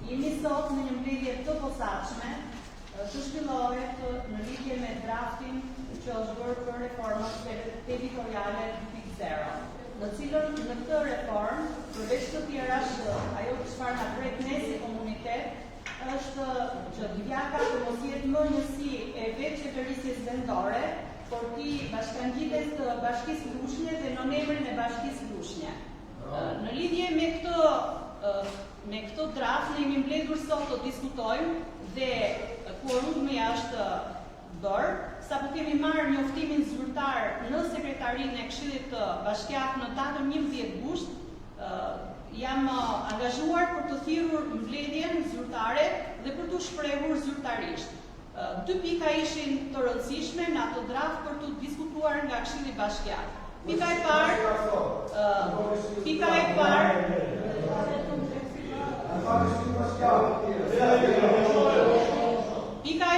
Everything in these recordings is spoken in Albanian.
Jemi sot në një mbledhje të posaçme që shpillohet në lidhje me draftin që është bërë për reformën territoriale 2.0, në cilën në këtë reformë, përveç të tjerash, ajo çfarë na pret ne si komunitet, është që Divjaka të mos jetë më njësi e vetë qeverisjes vendore, por ti bashkangjites të Bashkisë Lushnje dhe në emrin e Bashkisë Lushnje. Në lidhje me këtë draft, ne jemi mbledhur sot të diskutojmë dhe kuorumi është bërë, sapo kemi marrë njoftimin zyrtar në sekretarinë e Këshillit të Bashkiak në datën 11 gusht, jam angazhuar për të thirrur mbledhjen zyrtare dhe për të shprehur zyrtarisht. Dy pika ishin të rëndësishme në atë draft për të diskutuar nga Këshilli Bashkiak. Pika e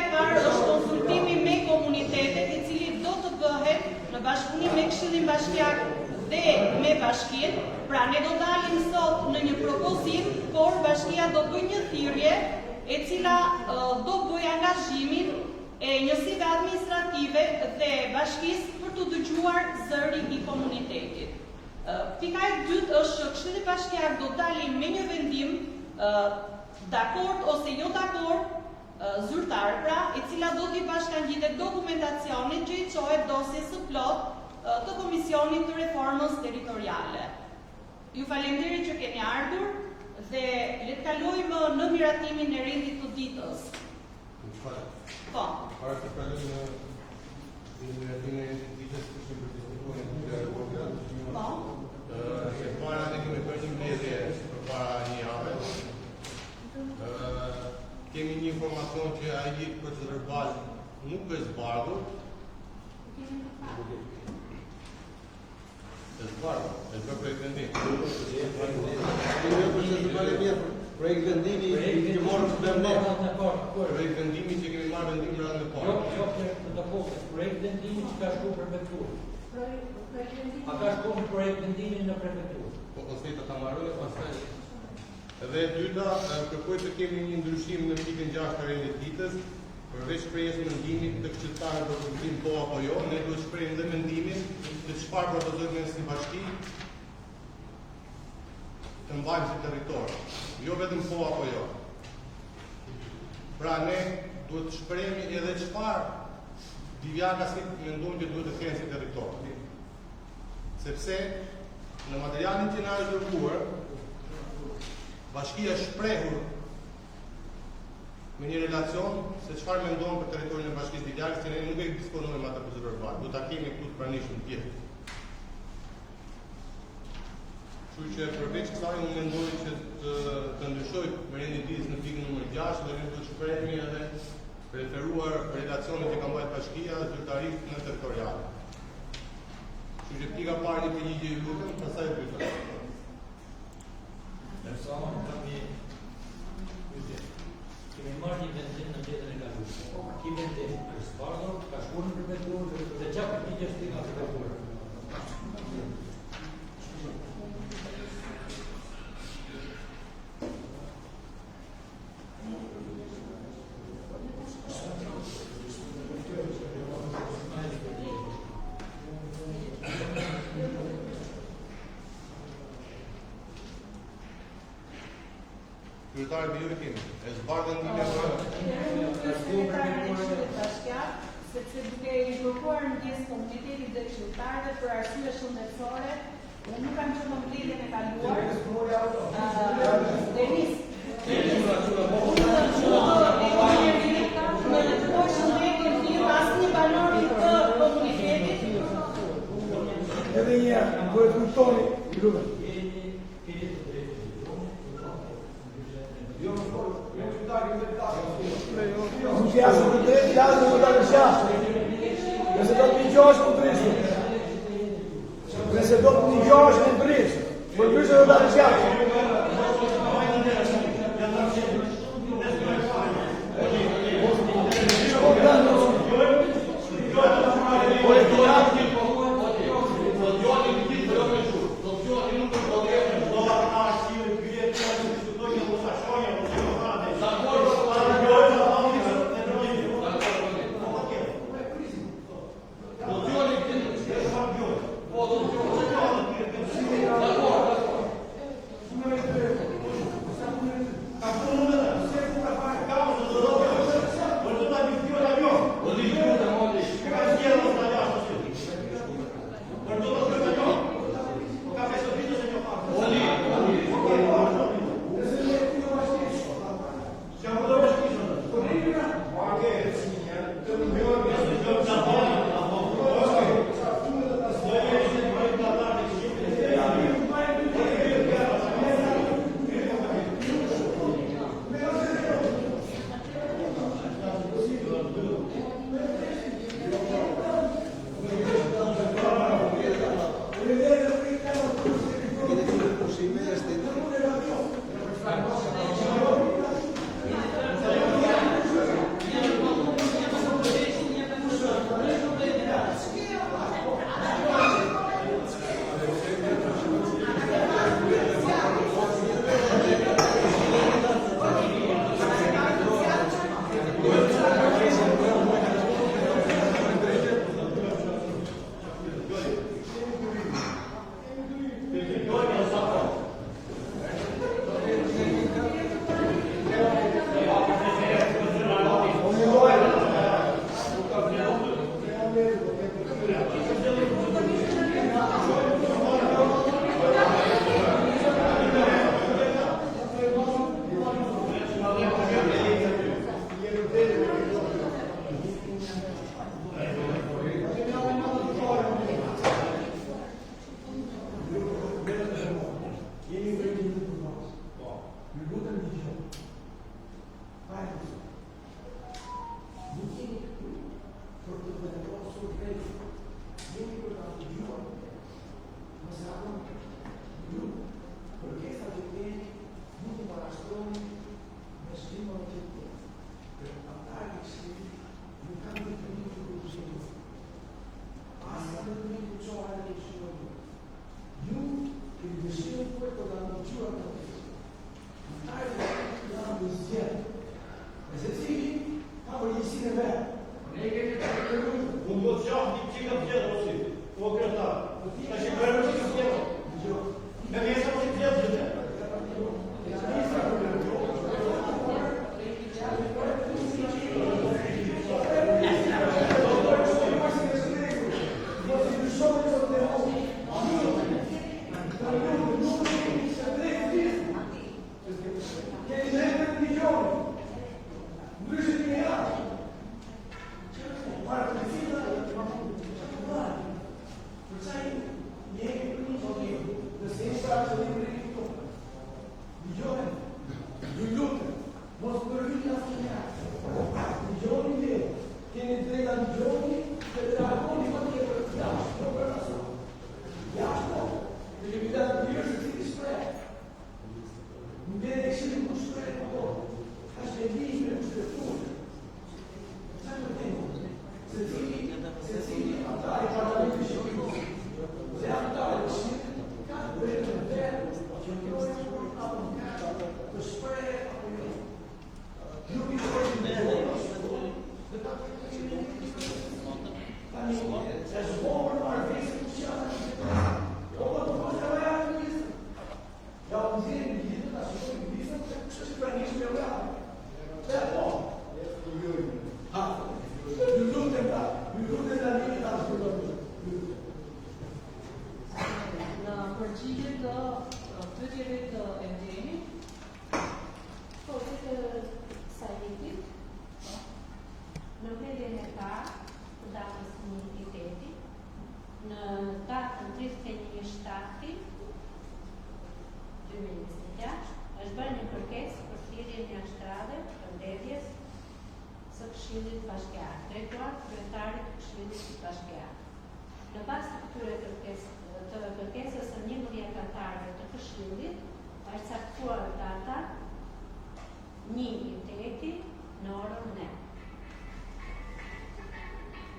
parë është konsultimi me komunitetet i cili do të bëhet në bashkëpunim me Këshillin Bashkiak dhe me bashkinë. Pra ne do dalim sot në një propozim, por bashkia do bëjë një thirrje e cila do bëjë angazhimin e njësive administrative dhe bashkisë për të dëgjuar zëri i komunitetit. Pika e dytë është që Këshilli Bashkiak do dalim me një vendim dakord ose jo dakord zyrtar, pra, e cila do t'i bashkangjitet dokumentacionin që i çohet dosjes së plot të Komisionit të Reformës Territoriale. Ju falenderoj që keni ardhur dhe le të kalojmë në miratimin e rendit të ditës. Po. Para të kalojmë në miratimin e rendit të ditës që kemi diskutuar në program. Po. E para ne kemi bërë një mbledhje përpara një jave. Kemi një informacion që ai procedurë verbal nuk është zbardhur. Është projekt vendimi. Projekt vendimi që morëm të bëjmë ne. Projekt vendimi që kemi marrë vendim në radhën e parë. Jo, të dakord. Projekt vendimi që ka shkuar në prefekturë. A ka shkuar projekt vendimi në prefekturë? Po konstata ta marrën e pastaj. Dhe e dyta, kërkoj të kemi një ndryshim në pikën 6 të rendit të ditës, përveç shprehjes mendimit të këshilltarëve për kuptim po apo jo, ne duhet të shprehim dhe mendimin se çfarë propozojmë si bashki të mbajmë si territor, jo vetëm po apo jo. Pra ne duhet të shprehim edhe çfarë Divjaka si mendojmë që duhet të kenë si territor. Sepse në materialin që na është dërguar, bashkia shprehur me një relacion se çfarë mendon për territorin e Bashkisë Divjakës, që ne nuk e disponojmë atë procedurë verbal, do ta kemi këtu të pranishëm tjetër. Kështu që përveç kësaj unë mendoj që të ndryshoj me rendin e ditës në pikën numër 6 dhe ne do të shprehemi edhe preferuar relacionet që ka mbajtur bashkia zyrtarisht në territoriale. Kështu që pika parë një përgjigje ju lutem, pastaj e pyetja. Kemi marrë një vendim në jetën e kaluar. Ky vendim është zbardhur, ka shkuar në prefekturë dhe çfarë përgjigje është nga prefektura? Kryetari Bjuri kemi, e zbardhën një sepse duke i kërkuar ndjes komunitetit dhe këshilltarëve për arsye shëndetësore, unë nuk kam qenë në mbledhjen e kaluar. Edhe një, duhet kuptoni, lutem. Nuk jasë të drejtë, jasë të të rëshjasë. Nëse do të një gjosh për trisë. Nëse do të një gjosh në trisë. Për trisë do të rëshjasë. Përgjigje të pyetjeve të Evgenit. Po, të Saitit, në mbledhjen e parë të datës 1 në datën 31/7/2026, është bërë një kërkesë për thirrjen e ashtrave të mbledhjes së Këshillit Bashkiak, drejtuar kryetarit të Këshillit Bashkiak. Në bazë të këtyre kërkesës së 11 anëtarëve të Këshillit, është caktuar data 1/8 në orën 9.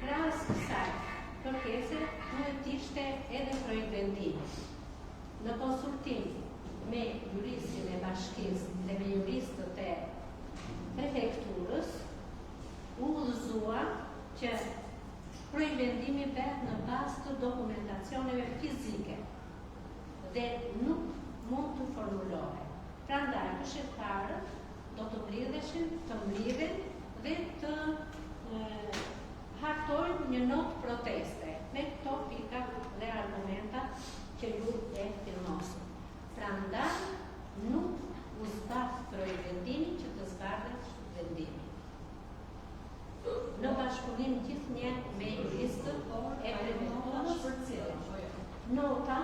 Krahas kësaj kërkese duhet të ishte edhe projekt vendimi. Në konsultim me juristin e bashkisë dhe me juristët e prefekturës, u udhëzua që projekt vendimi bëhet në bazë të dokumentacioneve fizike dhe nuk mund të formulohet. Prandaj këshilltarët do të mblidhen dhe të hartojnë një notë proteste me këto pika dhe argumenta që ju e firmosin. Prandaj nuk u zbat projekt vendimi që të zbatet vendimi. Në bashkëpunim gjithnjë me juristët e prefekturës, nota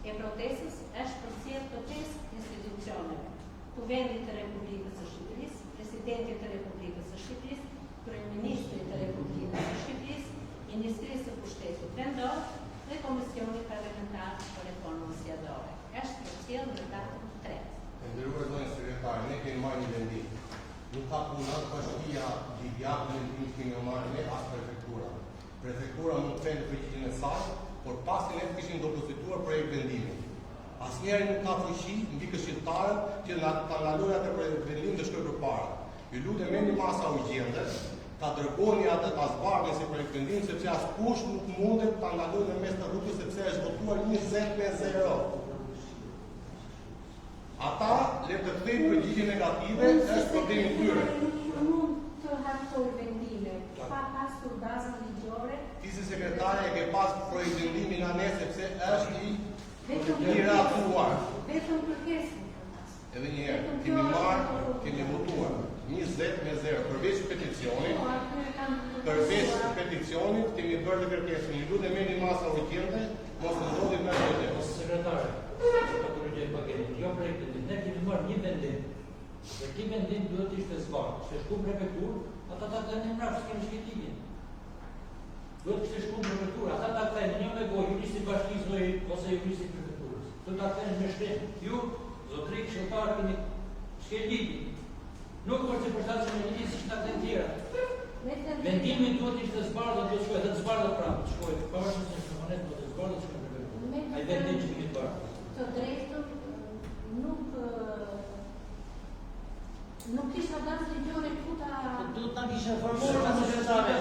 e protestës është përcjellë të 5 institucioneve: Kuvendit të Republikës së Shqipërisë, Presidentit të Republikës së Shqipërisë, Kryeministrit të Republikës së Shqipërisë, Ministrisë së Pushtetit Vendor dhe Komisionit Parlamentar për Reformën Zgjedhore. Është përcjellë në datën 3. Nderuar zonjë sekretar, ne kemi marrë një vendim. Nuk ka puna bashkia Liviak në vendim që kemi marrë ne as prefektura. Prefektura mund të thënë përgjigjen e saj, por pasi ne kishim depozituar projekt vendimi. Asnjëri nuk ka fuqi mbi këshilltarët që ta ndalojë atë projekt vendim të shkojë përpara. Ju lutem merrni masa urgjente, ta dërgoni atë ta zbarni si projekt vendim, sepse askush nuk mundet ta ndalojë në mes të rrugës sepse është votuar 20-0. Ata le të kthejnë përgjigje negative, është problemi tyre. Mund të hartoj vendime pa pasur bazën ligjore. Ti si sekretare e ke pas projekt vendimi nga ne sepse është i ratuar. Vetëm kërkesën. Edhe një herë, kemi marrë, kemi votuar 20-0 përveç peticionit. Përveç peticionit kemi bërë të kërkesën. Ju lutem merrni masa urgjente, mos të ndodhi më vote. Sekretare, jo projekt vendim, ne kemi marrë një vendim. Dhe ky vendim duhet të ishte zbarë. Se shku prefekturë, ata ta kanë mbrapsht s'kemi shkëtimin. Duhet të shku prefekturë, ata ta kanë një me gojë, juristi bashkisë ose juristi prefekturës. Do ta kanë me shtet. Ju, zotëri këshilltar, keni shkëtimin. Nuk është të përshtatshëm me një si shtatë të tjera. Vendimi duhet të ishte zbarë dhe duhet të shkojë, dhe të zbarë dhe prapë, të shkojë. Pavarësisht se shkohet do të zbarë dhe të shkojë prefekturë. Ai vendim që kemi bërë. Të drejtën nuk kisha bazë ligjore këtu ta... Duhet ta kisha formuar në sekretare.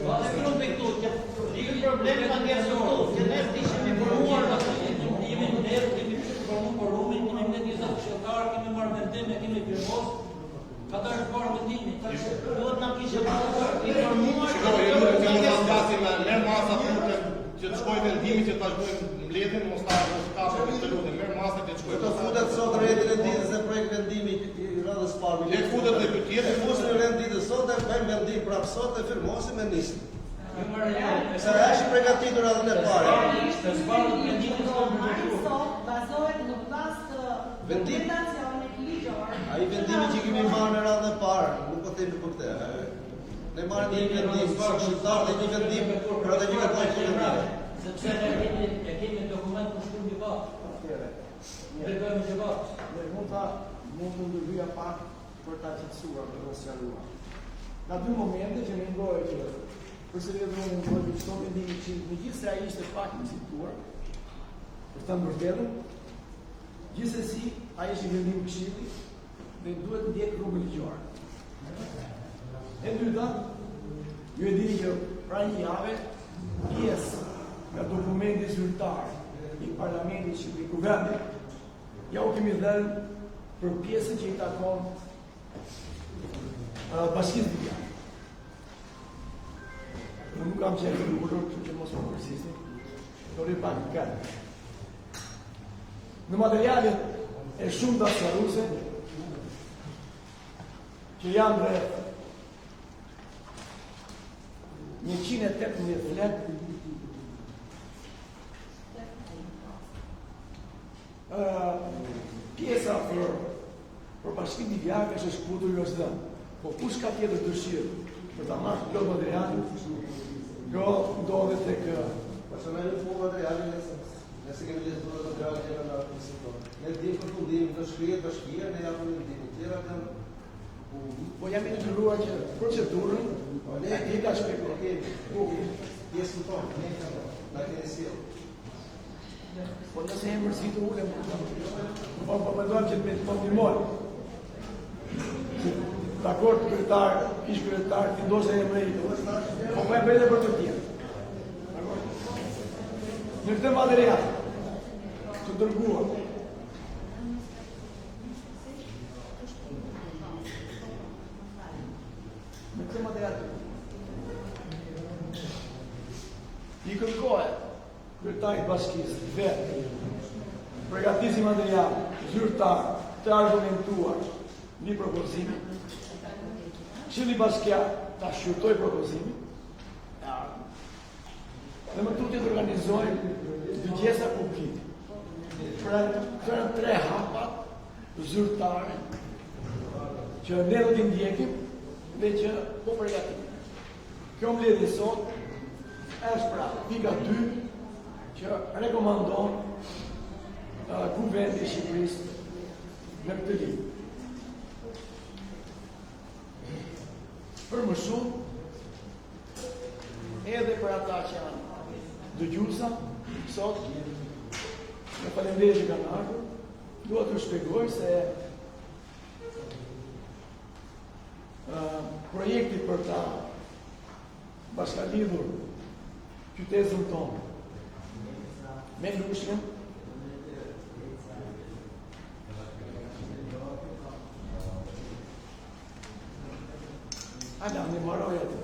Vale grupi këtu, që problemi ma njerë këtu, që ne ishim i formuar në Jemi formuar forumin, kemi mbledh 20 këshilltarë, kemi marrë vendime, kemi firmos. Ata është bërë vendimi. Duhet na kisha formuar Shikoj, ju lutem që mos zgjasim merr masa punë që të shkojë vendimi që ta shkojmë mbledhjen, mos ta kapë të lutem, merr masa që të shkojë. Do futet sot rretin e ditës e projekt vendimi i radhës parë. Le futet dhe tjetër, fusin rreth ditës sot e bëjmë vendim prapë sot e firmosim e nisim. Se është përgatitur radhën e parë. Sot bazohet në bazë të dokumentacionit ligjor. Ai vendimi që kemi marrë në radhën e parë, nuk po themi për këtë. Ne marrim një vendim këshilltar dhe një vendim për atë që ka thënë. Sepse ne kemi dokument për shkruajmë pak. Atëherë. Ne kemi debat. Ne mund të ndërhyja pak për ta qetësuar, për ta sqaruar. Ka dy momente që mendoj që përse vetë unë mendoj që çdo vendim i Këshillit, megjithëse ai ishte pak i situar, për të vërtetën, gjithsesi ai është i vendim i Këshillit dhe duhet ndjek rrugën ligjore. E dyta, ju e dini që pra një jave, pjesë nga dokumenti zyrtar i Parlamentit Shqipëri Kuvendit, ja u kemi dhënë për pjesën që i takon Bashkisë Ligjare. Unë nuk kam qenë të ullur, që mos më përsisni, do rri pak në kërë. Në materialet e shumë të asaruse, që janë dhe 118 flet, pjesa për Bashkimin Ligjare është shkputur jo s'dë, po kush ka tjetër dëshirë për ta marrë plot materialin, kjo ndodhet tek Personali po materialin nëse kemi lezuar materialin që kanë arsistuar. Ne dim përfundimin të shkrihet bashkia, ne japim ndihmë tjera kanë. Po jam i detyruar që procedurën ne i ka shpjeguar. Pjesën tonë, ne na keni sjell. Po nëse e mërzitur ulem, po mendojmë që të më ndihmoj. Dakord, kryetar, ish kryetar, ti ndoshta e meritë. Po e bëj edhe për të tjerë. Në këtë material të dërguar në këtë material i kërkohet kryetarit bashkisë vetë përgatisi material zyrtar të argumentuar një propozimin, Këshilli Bashkiak ta shqyrtoj propozimin, dhe më tutje të organizojnë dëgjesa publike. Këto janë 3 hapat zyrtare që ne do t'i ndjekim dhe që po përgatim. Kjo mbledhje sot është pra pika 2 që rekomandon Kuvendi i Shqipërisë në këtë ligj. Për më shumë, edhe për ata që janë dëgjuesa, sot, me faleminderit që kanë ardhur, dua t'ju shpjegoj se projekti për ta bashkalidhur qytetin tonë me Lushnjën ala, në maroj atë.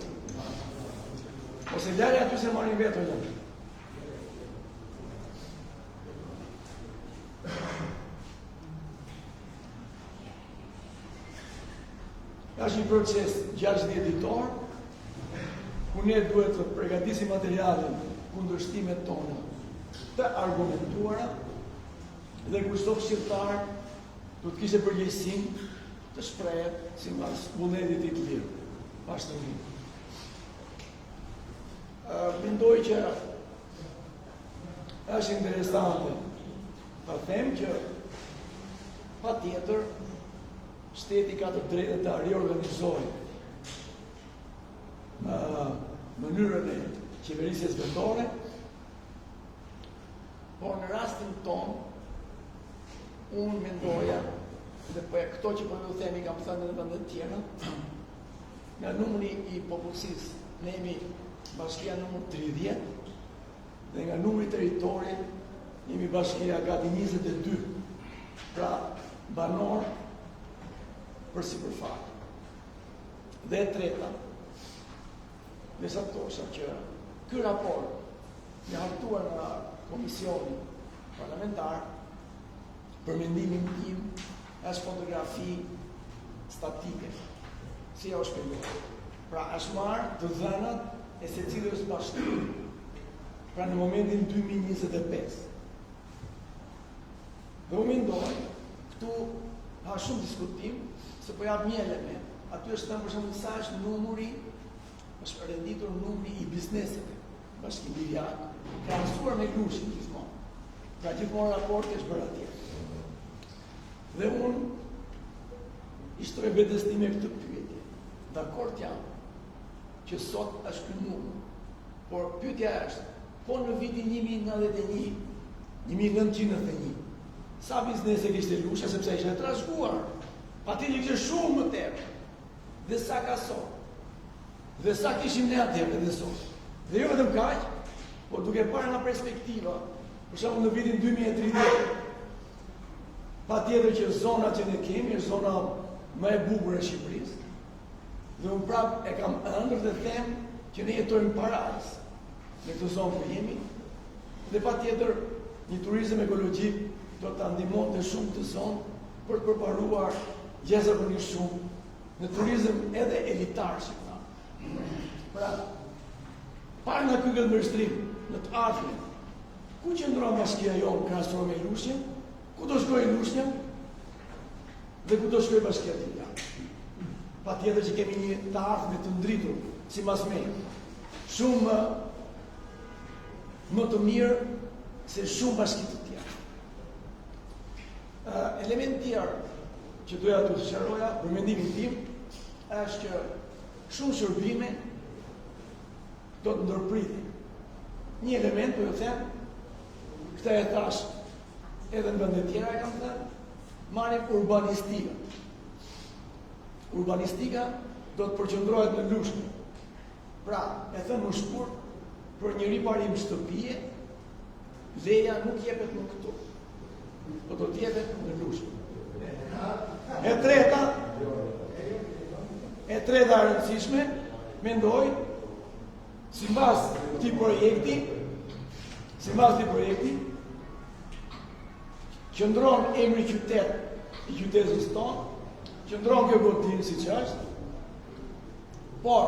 Ose lari aty se marrin vetë o janë. Është një proces 60 ditor, ku ne duhet të përgatisim materialin kundërshtimet tona të argumentuara dhe ku çdo këshilltar do të kishte përgjegjësinë të shprehet sipas vullnetit i të lirë. Bashkëpunim. Mendoj që është interesante ta them që patjetër shteti ka të drejtën të riorganizojë mënyrën e qeverisjes vendore, por në rastin ton unë mendoja dhe këto që po ju themi kam thënë në vendet tjera, nga numri i popullsisë ne jemi bashkia numër 30 dhe nga numri i territorit jemi bashkia gati 22, pra banor për sipërfaqe. Dhe e treta, me sa tosha që ky raport i hartuar nga komisioni parlamentar për mendimin tim është fotografi statike. Si ja u shpjegoj. Pra është marrë të dhënat e secilës bashkie. Pra në momentin 2025. Dhe u mendoj, këtu ka shumë diskutim, se po jap një element. Aty është thënë për shembull sa është numri, është renditur numri i bizneseve Bashkimit Ligjare, krahasuar me Lushnjën gjithmonë. Pra gjithmonë raporti është bërë atje. Dhe unë i shtroj vetes time këtë pyetje. Dakord jam që sot është ky numër. Por pyetja është, po në vitin 1991, sa biznese kishte Lusha sepse ishte trashëguar. Patjetër kishte shumë më tepër. Dhe sa ka sot. Dhe sa kishim ne atëherë dhe sot. Dhe jo vetëm kaq, por duke parë nga perspektiva, për shembull në vitin 2030, patjetër që zona që ne kemi është zona më e bukur e Shqipërisë. Dhe unë prap e kam ëndër dhe them që ne jetojmë paradis në këtë zonë ku jemi. Dhe patjetër një turizëm ekologjik do të ndihmonte shumë të zonë për të përparuar jashtëzakonisht shumë në turizëm edhe elitar shqiptar. Pra, parë nga ky gëllmërshtrim në të ardhmen, ku qëndron bashkia jonë krahasuar me Lushnjën, ku do shkojë Lushnja dhe ku do shkojë bashkia tjetër. Patjetër që kemi një të ardhme të ndritur, sipas meje, shumë më të mirë se shumë bashki të tjera. Element tjerë që doja të sqaroja për mendimin tim është që shumë shërbime do të ndërpritin. Një element, po ju them, këta e thash edhe në vende tjera e kam thënë, marrim urbanistika. Urbanistika do të përqendrohet në Lushnjë. Pra, e thënë më shkurt, për një riparim shtëpie, leja nuk jepet më këtu, po do të jepet në Lushnjë. E treta e rëndësishme, mendoj, sipas këtij projekti, qëndron emri qytet i qytetit tonë, qëndron kjo godinë siç është, por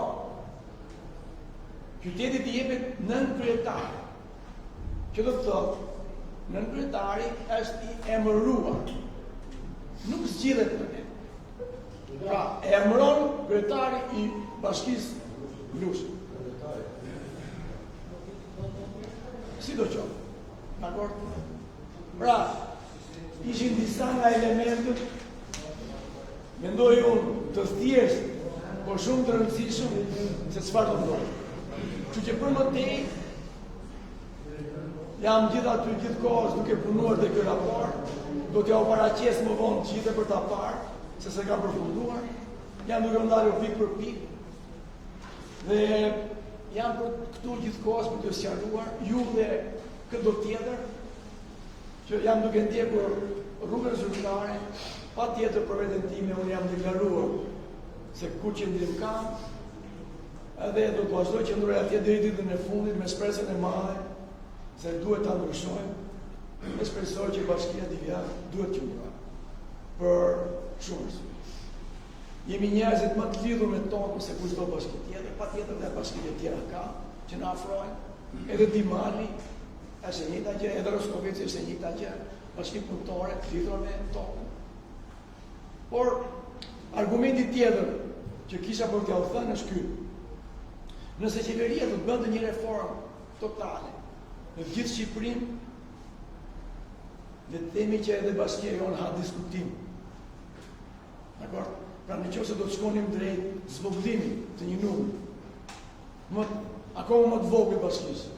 qyteti i jepet nën kryetar. Që do të thotë, nën kryetari është i emëruar. Nuk zgjidhet në ne. Pra, e emëron kryetari i bashkisë Lushnjë. Si do qoftë? Dakord? Pra, ishin disa nga elementët, mendoj unë, të thjeshtë, por shumë të rëndësishëm se çfarë do ndodhë. Kështu që për më tej, jam gjithë aty gjithkohës duke punuar dhe ky raport, do t'ja u paraqes më vonë gjithë për ta parë, se se kam përfunduar, jam duke ndarë pik për pik, dhe jam për këtu gjithkohës për t'ju sqaruar, ju dhe këto tjetër, që jam duke ndjekur rrugën zyrtare, pa tjetër për veten time, unë jam deklaruar se ku qëndrim kam, edhe do të vazhdoj që ndroj atje deri ditën e fundit me shpresën e madhe se duhet ta ndryshojmë. Ne shpresoj që bashkia Divjak duhet të qëndrojë për shumë arsye. Jemi njerëzit më të lidhur me tokën se kushdo bashki tjetër, patjetër dhe bashkitë e tjera ka që na afrojnë. Edhe Dimali është e njëjta gjë, edhe Roskovici është e njëjta gjë, bashki punëtore të lidhur me tokën. Por argumenti tjetër që kisha për t'ja u thënë është ky. Nëse qeveria do të bënte një reformë totale në gjithë Shqipërinë, dhe të themi që edhe bashkia jonë ha diskutim. Dakor? Pra nëse do të shkonim drejt zvogëlimit të një numri, akoma më të vogël bashkisë.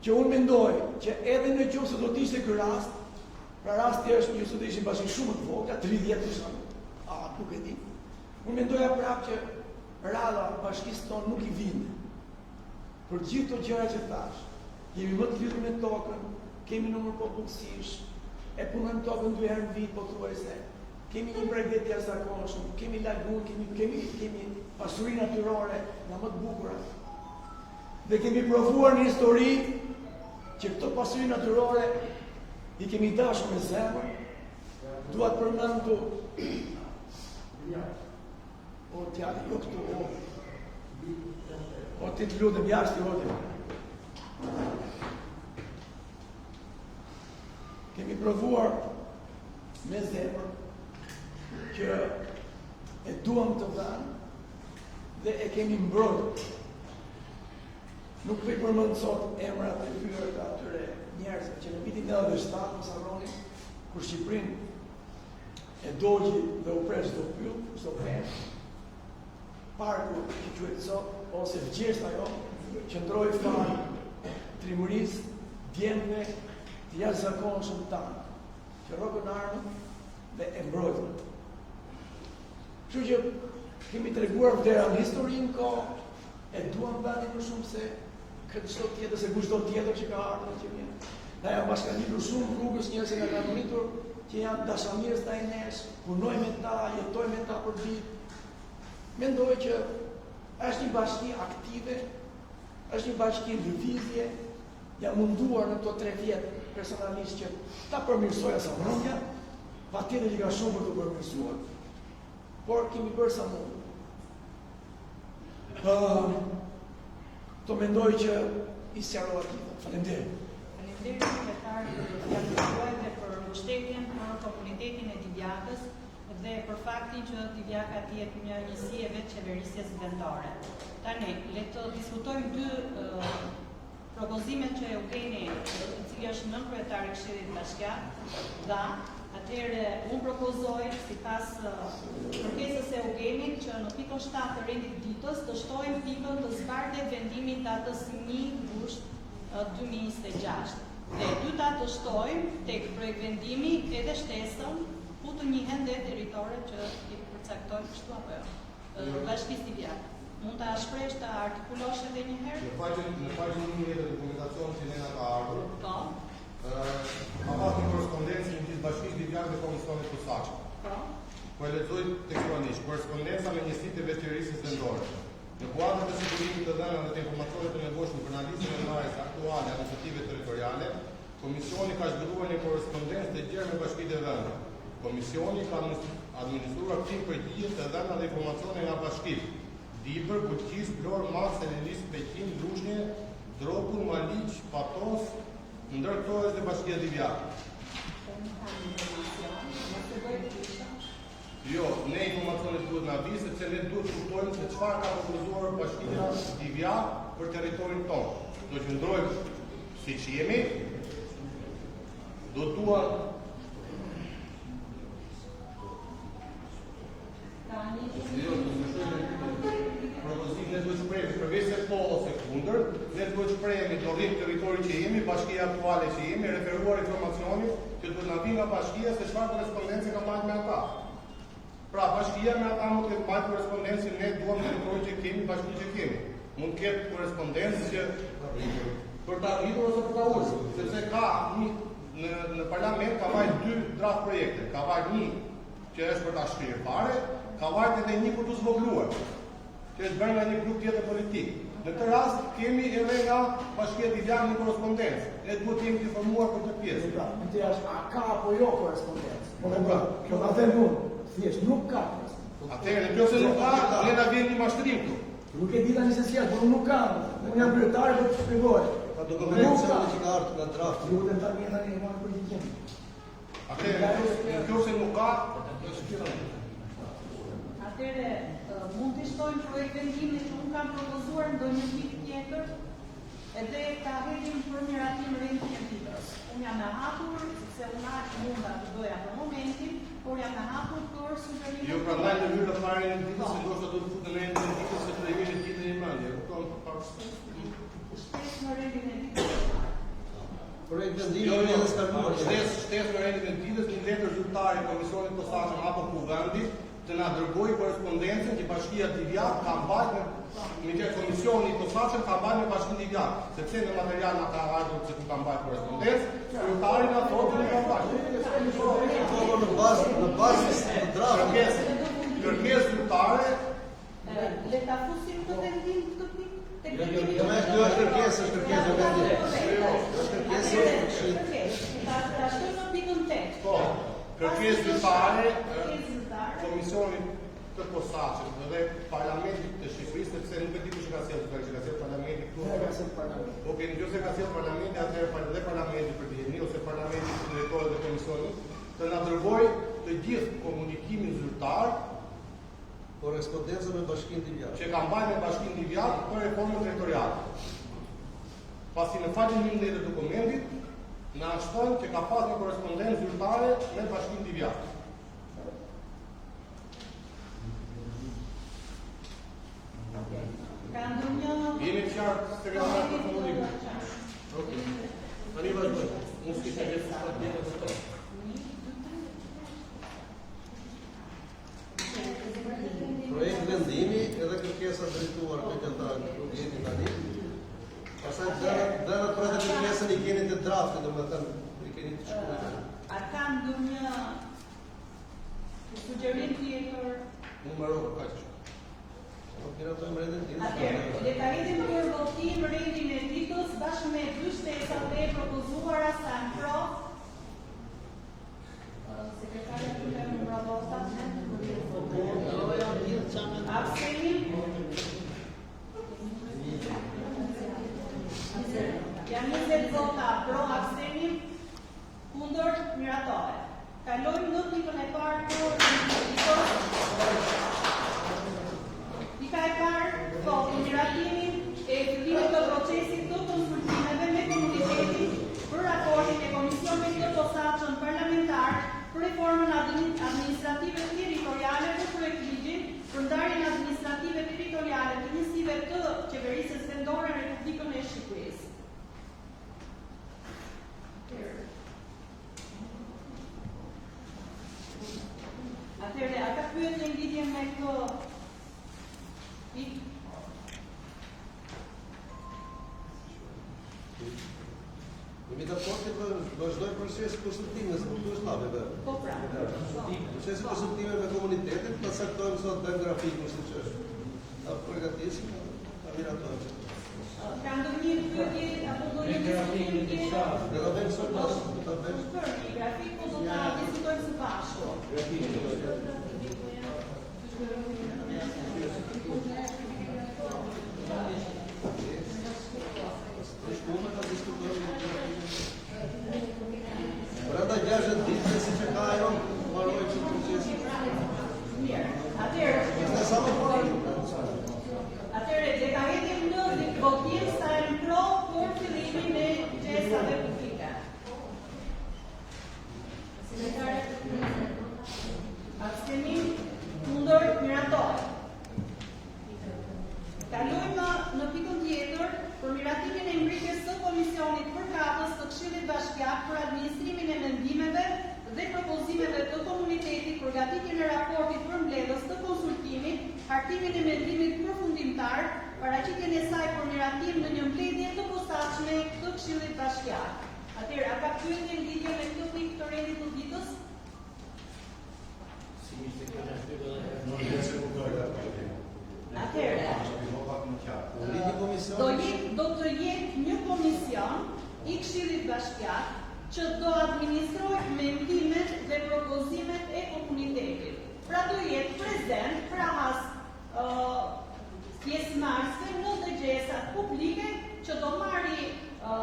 Që unë mendoj që edhe nëse do të ishte ky rast, pra rasti është nëse do të ishin bashki shumë të vogla, 30 për shembull. Nuk e di. Unë mendoja prapë që rradha bashkisë tonë nuk i vinte. Për gjithë këto gjëra që thash, jemi më të lidhur me tokën, kemi numër popullsish, e punojmë tokën 2 herë në vit pothuajse. Kemi një bregdet të jashtëzakonshëm, kemi lagun, kemi pasuri natyrore nga më të bukura. Dhe kemi provuar në histori që këto pasuri natyrore i kemi dashur me zemër. Dua të përmend këtu o tjali, jo këtu, o ti të lutem jashtë, o tjali. Kemi provuar me zemër që e duam të dhënë dhe e kemi mbrojtur. Nuk po i përmend sot emrat e tyre të atyre njerëzve që në vitin 97 mos harroni kur Shqipërinë e dogji dhe u presh do pyll, çdo pesh. Parku që quhet sot, ose vgjeshta ajo, qëndroi fare trimërisë, djemve të jashtëzakonshëm tanë, që rrokën armën dhe e mbrojtën. Kështu që kemi treguar vlerën historinë kohë, e duam vendin më shumë se këtë çdo tjetër, se kushdo tjetër që ka ardhur që vjen. Na janë bashkëngjitur shumë rrugës njerëz që na kanë ngritur, që janë dashamirës ndaj nesh, punojmë me ta, jetojmë me ta për ditë. Mendoj që është një bashki aktive, është një bashki lëvizje, jam munduar në këto 3 vjet personalisht që ta përmirësoja sa mundja, patjetër që ka shumë për të përmirësuar, por kemi bërë sa mund. Të mendoj që i sqarova këtë. Faleminderit. Faleminderit sekretar për fjalën dhe për mbështetjen për komunitetin e Divjakës dhe për faktin që Divjaka të jetë një njësi e vetë qeverisjes vendore. Tani, le të diskutojmë 2 propozimet që Eugeni, i cili është nënkryetar i Këshillit Bashkiak, dha. Atëherë, unë propozoj, sipas kërkesës e Eugenit, që në pikën 7 të rendit ditës të shtojmë pikën të zbardhjet vendimit datës 1 gusht 2026. Dhe 2 të shtojmë tek projekt vendimi edhe shtesën ku të njihen dhe teritoret që i përcaktojmë kështu apo jo. Bashkisë Divjak. Mund ta shpresh ta artikulosh edhe një herë? Në faqen 1 të dokumentacion që nena ka ardhur. Po. Ka pas një korrespondencë në gjithë Bashkisë Divjak dhe Komisionit Posaçëm. Po. Po e lexoj tekstualisht, korrespondenca me njësitë e vetëqeverisjes vendore. Në kuadër të sigurimit të dhënave dhe të informacioneve të nevojshme për analizën e marrjes aktuale administrative territoriale, Komisioni ka zhvilluar një korrespondencë të gjerë me Bashkitë e Vendeve. Komisioni ka administruar prim përgjigje të dhënave dhe informacione nga Bashkitë: Dibër, Bukqis, Vlorë, Mas, Selenis, Peqin, Lushnjë, Dropull, Maliq, Patos, ndër këto është dhe Bashkia Divjak. Jo, ne informacionet duhet na vi, sepse ne duhet të kuptojmë se çfarë ka propozuar Bashkia Divjak për territorin tonë. Do të qëndrojmë siç jemi, do tua propozimin e duhet të shprehemi përveç se po ose kundër, ne duhet të shprehemi do rrim territori që jemi, bashkia aktuale që jemi, referuar informacioni që duhet na vi nga bashkia se çfarë korrespondencë ka marrë me ata. Pra bashkia me ata mund të marrë korrespondencë, ne duam territorin që kemi, bashkinë që kemi. Mund të ketë korrespondencë që për ta rritur ose për ta ulur, sepse ka në parlament ka marrë 2 draft projekte, ka marrë një që është për ta shkrirë fare, ka marrë edhe një për të zvogluar, që është bërë nga një grup tjetër politik. Në këtë rast kemi edhe nga Bashkia Divjak një korrespondencë, ne duhet të jemi të informuar për këtë pjesë. Pyetja është, a ka apo jo korrespondencë? Po pra, kjo ta them unë, thjesht nuk ka. Atëherë, nëse nuk ka, ne na vjen një mashtrim këtu. Nuk e di tani se si është, por nuk ka. Unë jam kryetari për të shpjeguar. Ka dokumente që ka ardhur nga drafti. Lutem tani tani më për përgjigjem. Atëherë, nëse nuk ka, Atëherë, mund të shtojmë projekt vendimi që unë kam propozuar ndonjë pikë tjetër, edhe ta heqim për miratim rendin e ditës. Unë jam e hapur, sepse unë munda të doja për momentin, por jam e hapur për sugjerime. jo prandaj në mënyrë të parë në ditës, se ndoshta do të futen në rendin e ditës se të jemi në ditën e mendje. Kupton pak. Shtes në rendin e ditës. Projekt vendimi edhe skaluar. Shtes në rendin e ditës një letër zyrtare e Komisionit Posaçëm apo kuvendi të na dërgojë korrespondencën që Bashkia Divjak ka mbajtur me që Komisioni Posaçëm ka mbajtur me Bashkinë Divjak, sepse në material na ka ardhur se ku ka mbajtur korrespondencë, zyrtari na thotë se ka mbajtur. Në bazë të draftit. Kërkesë zyrtare. Le ta fusim të vendim këtë pikë. Jo, kjo është kërkesë e vendit. Është kërkesë Ta shtojmë në pikën 8. Po, kërkesë zyrtare Komisionit të Posaçëm dhe Parlamentit të Shqipërisë, sepse nuk e di kush ka sjellë Parlamenti këtu. Ok, nëse ka sjellë Parlamenti, atëherë dhe Parlamenti për dieni ose Parlamenti të drejtohet dhe Komisionit të na dërgojë të gjithë komunikimin zyrtar korrespondencë me Bashkinë Divjak. që ka mbajtur me Bashkinë Divjak për reformën territoriale. Pasi në faqen 11 të dokumentit na shton që ka pasur korrespondencë zyrtare me Bashkinë Divjak. sekretari të komunikut. Okej. Tani vazhdojmë. Unë s'kisha gjithë të tjetë të to. Projekt vendimi edhe kërkesa drejtuar të gjëntarë jeni tani. Pastaj dërat për atë kërkesën i keni të draftit, domethënë i keni të shkruar. A ka ndonjë sugjerim tjetër? Numero kaq. Nuk piratojmë rendin tim. Atëherë, le ta hedhim për votim rendin e ditës bashkë me dy shtesat dhe propozuara sa në pro. Sekretarja të të numra votat. Abstenim. Janë 20 vota pro, abstenim. Kundër, miratohet. Kalojmë në pikën e parë për Pika e parë, për miratimin e fillimit të procesit të konsultimeve me komunitetin për raportin e Komisionit të Posaçëm Parlamentar për reformën administrative territoriale për projektligjin për ndarjen administrative territoriale të njësive të qeverisës vendore në Republikën e Shqipërisë. Atëherë, ata pyetje në lidhje me këtë Jemi dakord që vazhdoj procesi konsultimi, se këtu është hapeve. Po pra. Procesi konsultimi me komunitetin, ta saktojmë sot dhe grafikun siç është. Ta përgatisim, ta miratojmë. Ka ndonjë pyetje apo ndonjë diskutim tjetër? Ne do bëjmë sot ta bëjmë. Për një grafik po do ta diskutojmë së bashku. Brenda 60 ditë si që ka ajo, mbaroj që procesi. Mirë. Atëherë, Ne sa më parë. le ta hedhim në votim sa e pro për fillimin e gjestave publike. Abstenim, kundër, miratohet. Kalojmë në pikën tjetër për miratimin e ngritjes së Komisionit përkatës të Këshillit Bashkiak për administrimin e mendimeve dhe propozimeve të komunitetit, përgatitjen e raportit për mbledhës të konsultimit, hartimin e mendimit përfundimtar, paraqitjen e saj për miratim në një mbledhje të posaçme të Këshillit Bashkiak. Atëherë, a ka pyetje në lidhje me këtë pikë të rendit të ditës? Atëherë, do të jetë një komision i Këshillit Bashkiak që do administrojë mendimet dhe propozimet e komunitetit. Pra do jetë prezent krahas pjesëmarrësve në dëgjesat publike që do marri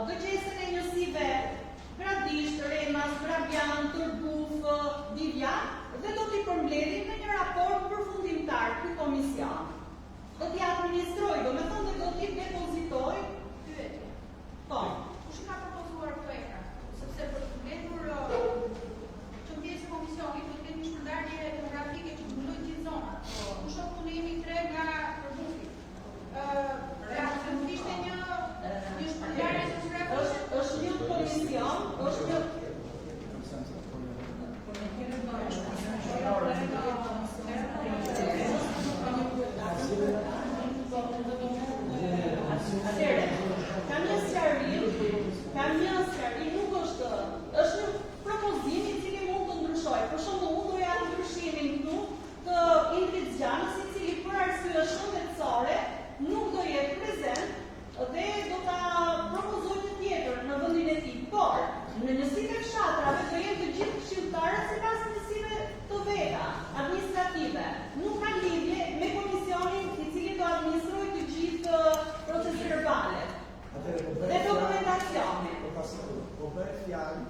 dëgjesën e njësive Gradisht, Remas, Grabian, Tërbuf, Divjan dhe do t'i përmbledhin në një raport përfundimtar ky komision. Do t'i administroj, do me thonë dhe do t'i depozitoj pyetje. Po. Kush ka propozuar këtë ekra? Sepse për të mbledhur që pjesë e komisionit do të ketë një shpërndarje demografike që të mbulojë gjithë zonat. Ku shoku ne jemi 3 nga Tërbufi. Ishte një shpërndarje demografike. Është një komision, është një Kam një sqarim, nuk është një propozim i cili mund të ndryshojë. Për shembull, unë doja ndryshimin këtu të Ingrid Zgjanës, i cili për arsye shëndetësore nuk do jetë prezent dhe do ta propozoj një tjetër në vendin e tij. Por, në njësitë e fshatrave do jetë të gjithë këshilltarët sipas njësive të veta administrative. Nuk ka lidhje me komisionin i cili do administrojë të gjithë procesi verbale. Dhe dokumentacione. Po bëhet fjalë,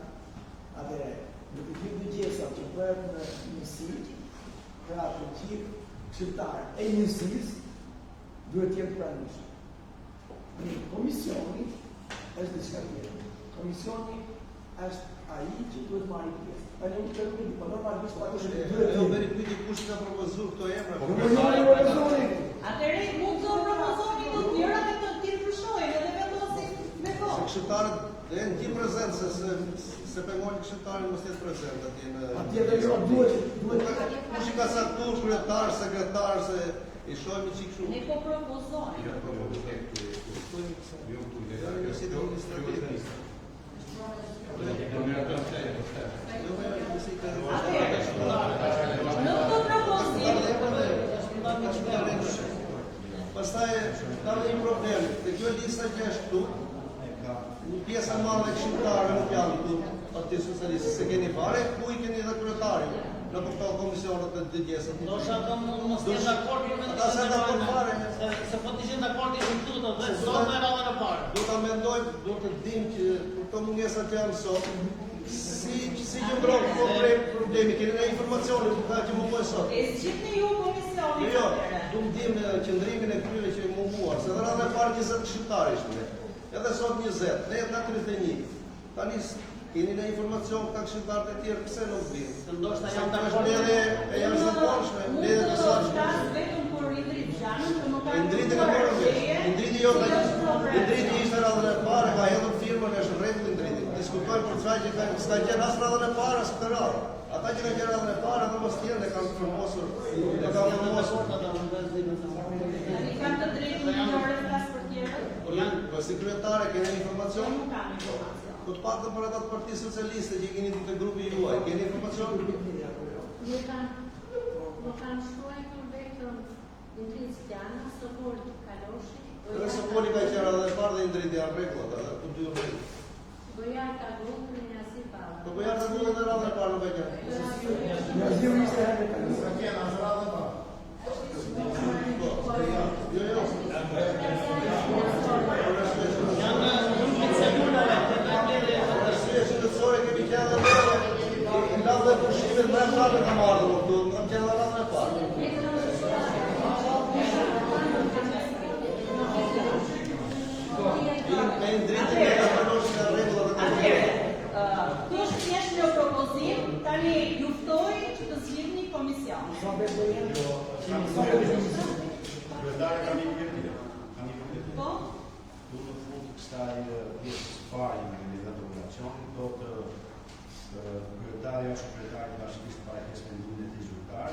atëre, në të gjithë dëgjesat që bëhet në njësi, pra të gjithë këshilltarë e njësisë, duhet të jenë pranueshëm. Komisioni është diçka tjetër. Komisioni është ai që duhet marrë pjesë. Tani unë të rrugë, po normalisht ato që duhet Jo bëri pyetje kush ka propozuar këto emra. Atëre, Atëre, mund të propozoni të tjera dhe të ndryshojnë. këshilltarët dhe në ti prezent se pengojnë këshilltarin mos jetë prezent atje në... Atje jo duhet... Kush I ka saktur, kryetar, sekretar, se I shojmë që I këshu. Ne po propozojmë. Nuk po propozim. Pastaj ka dhe një problem, dhe kjo lista që është këtu, një pjesë e madhe këshilltarëve nuk janë këtu, Partia Socialiste, se keni fare, ku I keni dhe kryetarin në këto komisionet të dëgjesët. Ndoshta do mos jenë dakord me ata se dakord fare. Se po të ishin dakord ishin këtu do të sot në radhën e parë. Do ta mendojmë, do të dimë që këto mungesa që janë sot, si qëndron problemi, keni në informacione që më pojë sot. E zgjidhni ju komisionin Jo, atëherë. du më dimë qëndrimin e kryve që I munguar, se dhe radhën e parë 20 këshilltarë ishme, edhe sot 20, ne jetë nga 31. Tani keni në informacion ka këshilltarët e tjerë, pëse nuk bimë? Ndoshta Se janë të është dakord. e jashtëzakonshme, Mund ne e të mesazh. flas vetëm për Indrit Gjanën, që më ka Indriti ka bërë Indriti jo Indriti ishte radhën e parë, ka hedhur firmën, është rregull Indriti. Diskutojnë për çfarë që s'ka qenë as radhën e parë as këtë radhë. Ata që kanë qenë radhën e parë, ata mos tjerë ne kanë formosur. Ne kanë formosur. I kanë të drejtë minore flas për tjerë. Po si kryetare keni informacion? Nuk kam informacion. Po të paktën për ata të Partisë Socialiste që keni të grupi juaj, keni informacion? Nuk kanë shkruar vetëm Indrit Gjana, Sokol Kaloshi, Edhe Sokoli ka qenë radhën e parë dhe Indriti janë rregull ata, ku dy rregull. Bojar Tagullë dhe Njasi Balla. Po ja të duhet në radhën e parë nuk e qenë. Në zhjo ishte herë ka një. Jo, jo. Shqetësore kemi qenë dhe mere, I lavë dhe pushimet me prapë ka marrë dhe këtu, në qenë dhe radhën e parë. Me Indritin e ka përnosh nga regullat e ka Atëherë, këtu është thjesht një propozim, tani juftoj që të zgjidhni komision. Kryetari ka një pyetje. Po? Du në fund kësaj pjesë parë në kandidatë operacionit, do të kryetari ose kryetari I bashkisë paraqes mendimin e tij zyrtar,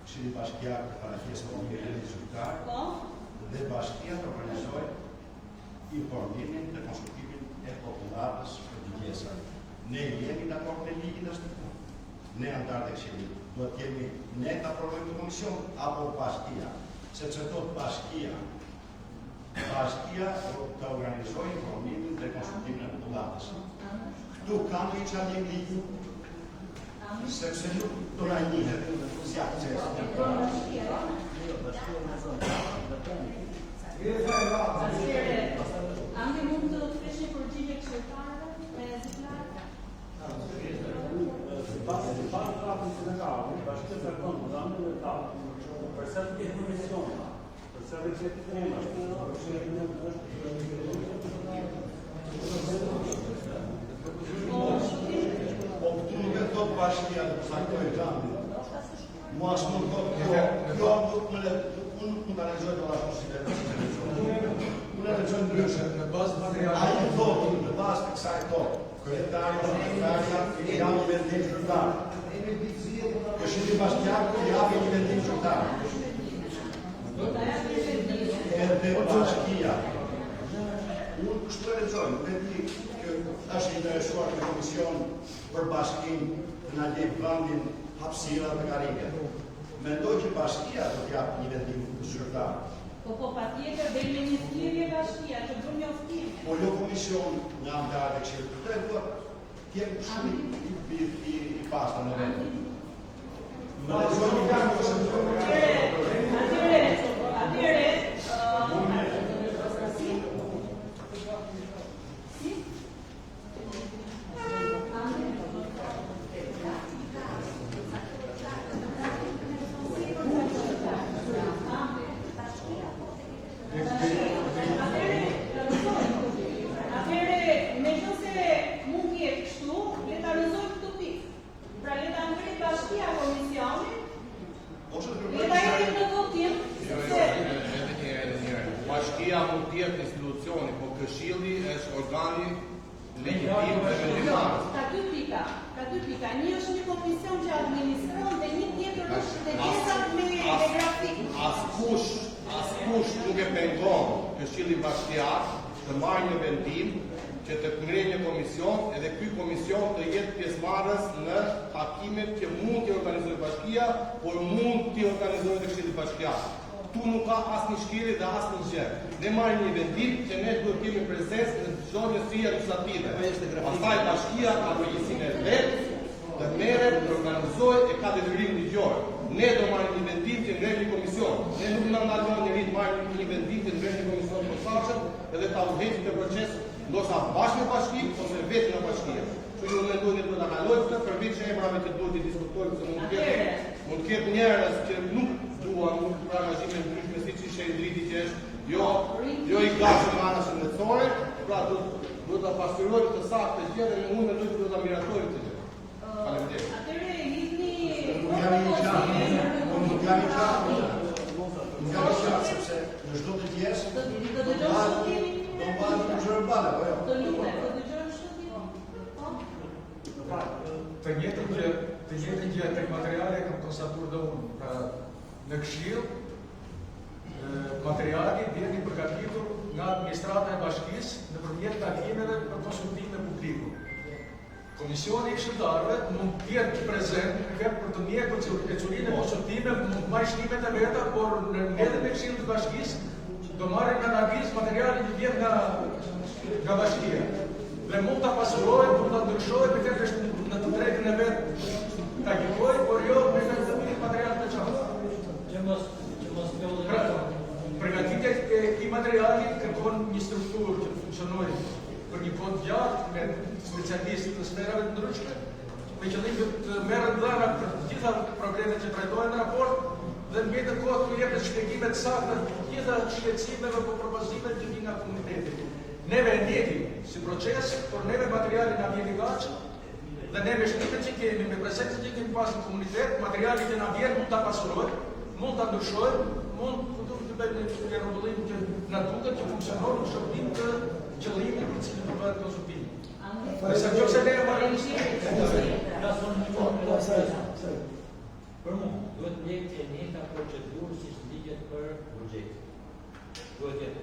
Këshilli Bashkiak paraqes mendimin e tij zyrtar, Po? dhe bashkia të organizojë informimin dhe konsultimin e popullatës për dëgjesa. Ne jemi dakord me ligjin e statutit. Ne antarët e Këshillit duhet jemi ne të aprovojmë të komision apo bashkia, sepse thot bashkia të organizojë informimin dhe konsultimin e popullatës. Këtu kam një qalim ligjin, sepse nuk do na njihet si akces. Atëherë, andi mund të kesh një përgjigje këshilltarëve me zgjidhje? Po këtu nuk e thot bashkia të saktoj xhamin. Mua s'më thot kjo nuk më le, unë nuk ta lexoj të ashtu si unë e lexoj ndryshe në bazë të materialit. Ai thotë në bazë të kësaj thotë, kryetari ose kryetaria janë një vendim zyrtar. Këshilli Bashkiak japë një vendim zyrtar. Edhe bashkia. Unë kështu e lexoj, nuk e di që është interesuar në komision për bashkinë të na jep vendin hapësira të karike. Mendoj që bashkia do të japë një vendim zyrtar. Po patjetër dhe me një thirrje bashkia që bën njoftim. Po jo komision nga antarët e Këshillit. Këtë e duhet të jenë shumë I pasta në vend. Më lexoj një kam ose Bashkia mund të jetë institucion institucioni, po Këshilli është organi legjitim dhe vendimtar. Ka dy pika. Një është një komision që administron dhe një tjetër është shtëgjesa me grafik. Askush nuk e pengon Këshillin Bashkiak të marrë një vendim që të ngrej një komision edhe ky komision të jetë pjesëmarrës në takimet që mund t'i organizojë Bashkia, por mund t'i organizojë dhe Këshilli Bashkiak. Tu nuk ka asnjë shkiri dhe asnjë gjë. Ne marrim një vendim që ne duhet të kemi prezencë në çdo njësi administrative. Pastaj Bashkia ka përgjegjësinë e vet të merret, të organizojë e ka detyrim ligjor. Ne do marrim një vendim që ngrej një komision. Ne nuk na ndalon njëri të marrë një vendim që ngrej një komision posaçëm edhe ta udhëheqë të proces ndoshta bashkë me Bashkinë ose vetë në Bashki. Kështu që mendoj që do ta kalojmë këtë përveç emrave që duhet të diskutojmë se mund të ketë njerëz që nuk duan për angazhime ndryshme siç ishte Indriti që është jo i gatshëm ana shëndetësore, pra do ta pasqyrojmë të saktë të gjë dhe unë mendoj që do ta miratojmë këtë gjë. Faleminderit. Atëherë hidhni Nuk jam i qartë, sepse në çdo të pjesë do dëgjojmë shutimin. do mbajmë në zhërbale, po jo. Do lutem, do dëgjojmë shutimin. Të njëjtën gjë tek materiale kam konstatuar dhe unë. Pra, në Këshill, materiali vjen i përgatitur nga administrata e Bashkisë nëpërmjet takimeve për konsultime publiku. Komisioni i Këshilltarëve mund të jetë prezent për të mjekur procedurinë e konsultime, mund të marrë shtimet e veta, por në mbledhjen e Këshillit të Bashkisë do marrin në analizë materialin që vjen nga Bashkia. Dhe mund ta pasurojë, mund ta ndryshojë për këtë në të drejtën e vet ta gjykojë, por jo me këtë material të çfarë. Që mos Përgatitja e këtij materiali kërkon një strukturë që funksionojë për një kohë gjatë me specialistë të sferave të ndryshme, me qëllim të merret dhëna për të gjitha problemet që trajtohen në raport dhe në mjetë kohë të jepet shpjegime të sakta të gjitha shqetësimeve apo propozimet që vijnë nga komuniteti. Neve e ndjekim si proces, por neve materiali na vjen i gatshëm dhe ne me shtimet që kemi, me prezencën që kemi pas në komunitet, materiali që na vjen mund ta pasurojmë, mund ta ndryshojmë, mund të bëjmë një rrotullim që na duket që funksionon në shërbim të qëllimit për cilin do bëhet konsultimi. Nëse nëse ne marrim për mua, duhet të jetë e njëjta procedurë si ligjet për buxhetin. Duhet të jetë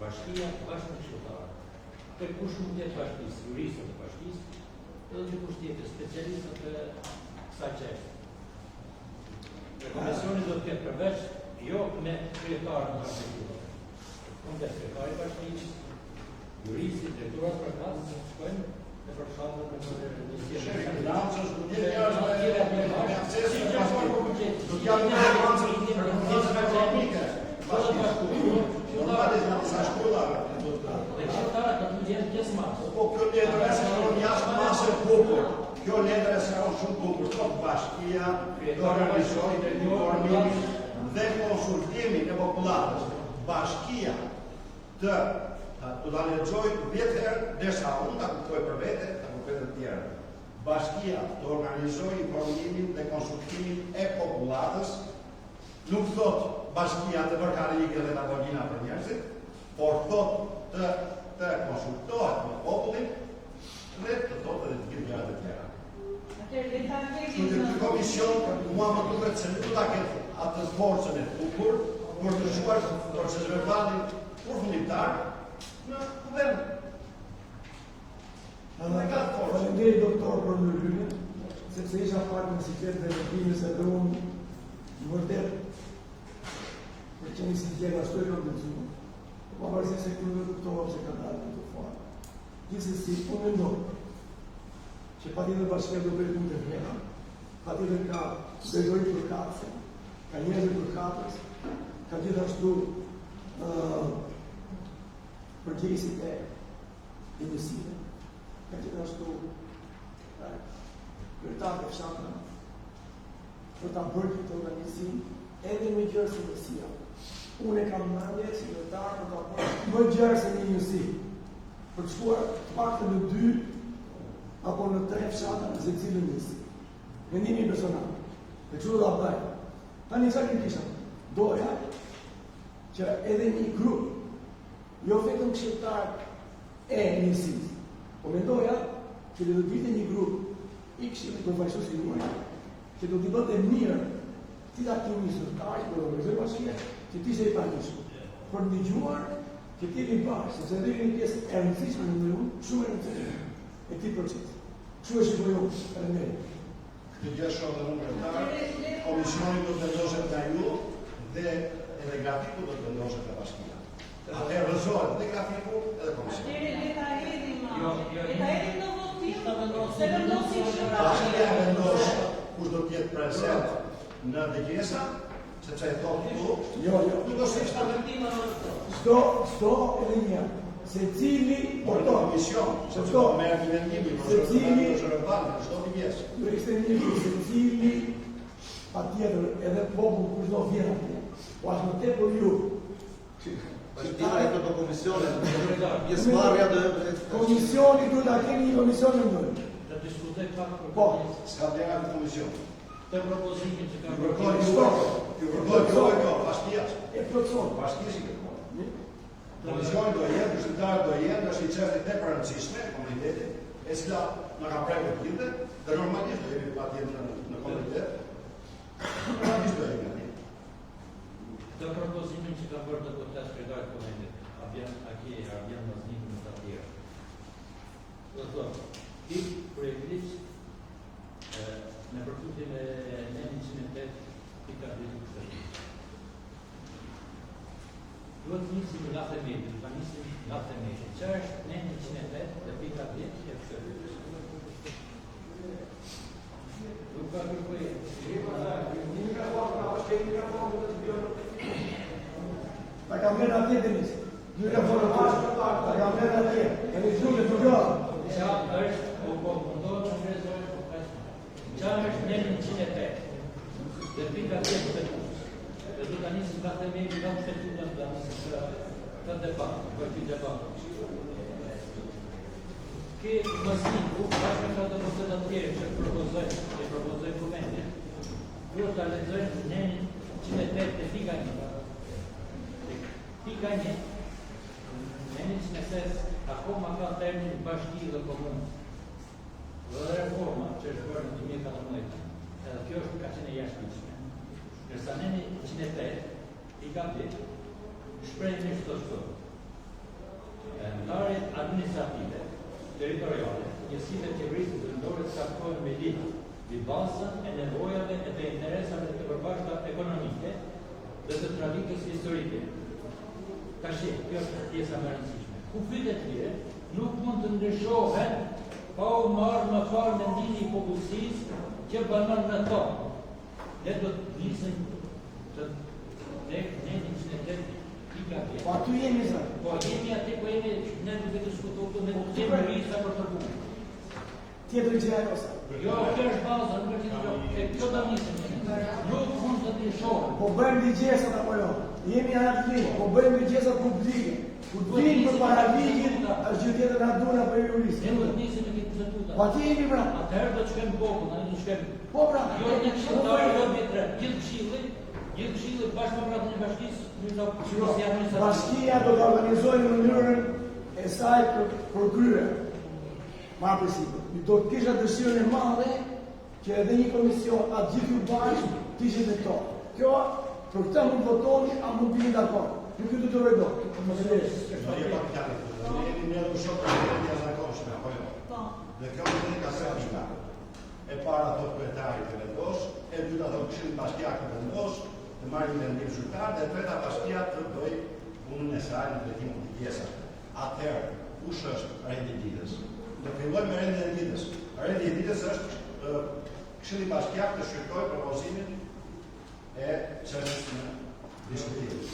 Bashkia bashkë me Këshilltarët. Për kush mund të jetë bashkisë, juristët e Bashkisë, edhe dikush tjetër, specialistët e kësaj çështje. Komisioni do të ketë përveç jo me kryetarën e Bashkisë. Mund të kryetari i Bashkisë, juristi, drejtorat për kasë, shkojnë në përfshtatën e Kjo letër e s'ka shumë bukur, sot Bashkia do organizojë dhe informimin dhe konsultimin e popullatës. Bashkia të lexojë 10 herë derisa unë ta kuptoj për vete, ta kuptoj të tjerë. Bashkia të organizojë informimin dhe konsultimin e popullatës. Nuk thot Bashkia të vërkare ligë dhe tavolina për njerëzit, por thot të konsultohet me popullin dhe të thotë edhe të gjithë gjërat e tjera. Në komision, mua më duket se nuk do ta ketë atë forcën e bukur për të shkuar proces verbalin përfundimtar në kuvend. Faleminderit doktor për ndërhyrjen, sepse isha pak në siklet dhe vendimis edhe unë vërtet për që një siklet ashtu e kam dëgjuar. Pavarësisht se kur kuptohem se ka dalë në të fare. Gjithsesi, unë mendoj që patjetër Bashkia do bëjë punë të vlera, patjetër ka drejtori për katës, ka njerëz për katës, ka gjithashtu përgjegjësit e njësive, ka gjithashtu kryetarët e fshatrave për ta bërë këtë organizim edhe me gjërë si njësia. Unë e kam mendje si kryetar për ta bërë më gjërë se një njësi, për të shkuar të paktën në 2 apo në 3 fshatra në secilën njësi. Mendimi personal. E kështu do ta bëj. Tani çfarë kisha? Doja që edhe një grup jo vetëm këshilltar e njësisë, po mendoja që do të vite një grup i këshillit përfaqësues i ruaj, që do t'i bënte mirë ti ta aktivizoj zyrtarë për organizim bashkë, që ti se i pranishëm. Për ndëgjuar që ti jeni bashkë, sepse dhe një pjesë e rëndësishme në unë, shumë e rëndësishme e këtij procesi. Kështu e shikoj unë, faleminderit. Këtë gjë shoh dhe unë kryetar, komisioni do të vendoset nga ju dhe edhe grafiku do të vendoset nga bashkia. Atë rrezohet dhe grafiku edhe komisioni. Atëherë le ta hedhim në votim, se vendosin Bashkia shumë. vendos kush do të jetë prezent në dëgjesa, sepse e thotë këtu, Jo. nuk do të ishte Sto edhe një, se cili por në komision, sepse do merr një vendim i profesional, çdo pjesë. do ishte një se cili patjetër edhe popull kush do vjen atje. Po as më tepër ju. Bashkia e këto komisione, pjesëmarrja dhe Komisioni duhet ta keni një komision në ndër. Të diskutoj pak për Po. S'ka vlerë në komision. të propozimin që ka Ju kërkoj kjo, bashkia. E plotson. Bashkia si kërkoj. Komisioni do jetë, këshilltarët do jetë, është një çështje tepër e rëndësishme e komunitetit, e cila na ka prekur të gjithë, dhe normalisht do jemi patjetër në komunitet. Normalisht do jemi atje. Të propozimin që ka bërë deputat shkretar të komendet, Ardian Maznik në të tjerë. Do të thotë, për eklips, në përputhje me 108 pika 2 duhet të nisim nga themeli, të nisim nga themeli. Që është 108 dhe pika 10 që është nuk ka kërkuj. Ta kam lënë atje Denis. Ju ka folur pas, ta kam lënë atje. E ne shumë të gjallë. Qa është, po mundohet të shpresoj, qa është 108 dhe pika 10 të kusë. Dhe du të nisim nga themeli, nga shtetunë të nisim të debat, për këtë debat. Ke Mazniku, bashkë ka të mësët të tjerë që propozoj komendje, duhet të lexojnë 108 dhe pika 1. Pika 1, në 106, akoma ka termin bashki dhe komunë. Dhe reforma që është bërë në 2014, edhe kjo është ka qenë e jashtëligjshme. Ndërsa në 108, pika 10, shprehni çdo. Ndarjet administrative, territoriale, njësitë e qeverisë vendore të caktohen me ligj mbi bazën e nevojave e të interesave të përbashkëta ekonomike dhe të traditës historike. Tash, kjo është pjesa më e rëndësishme. Kufitet tjera nuk mund të ndryshohen pa u marrë më parë mendimin i popullsisë që banon me to. Ne do të nisim të tek 108 pika 10. Po aty jemi sa. Po jemi aty, po jemi ne duke diskutuar ne do të kemi risa për të punë. Tjetër gjë ajo sa. Jo, kjo është baza, nuk është kjo. Kjo do nisim. Nuk mund të ndryshohen. Po bëjmë ligjesat apo jo? Jemi aty, po bëjmë ligjesat publike. Kur vinë për para ligjit, është gjë tjetër na duan apo juristë. Ne do të nisim me këtë statuta. Po aty jemi pra. Atëherë do të shkojmë bokun, ne do të shkojmë. Po pra. Jo në këshilltarë, jo vjetre, gjithë këshilli bashkë me mbretërin e bashkisë, Bashkia do të organizojë në mënyrën e saj për krye. Ma përsipër. Do të kisha dëshirën e madhe që edhe një komision atë gjithë ju bashkë të ishte me to. Kjo, për këta mund votoni, a mund bini dakord. Nuk ju të rejdo. Do je pak fjalë. Ne jemi në një shok të jashtëzakonshme, apo jo? Dhe kjo nuk ka sens. E para do kryetari të vendos, e dyta do këshilli bashkiak të vendos, të marrë një vendim zyrtar, dhe e treta bashkia të bëj punën e saj në drejtimin të pjesave. Atëherë, kush është rendi i ditës? Do fillojmë me rendin e ditës. Rendi i ditës është këshilli bashkiak të shkruajë propozimin e çështës në diskutim.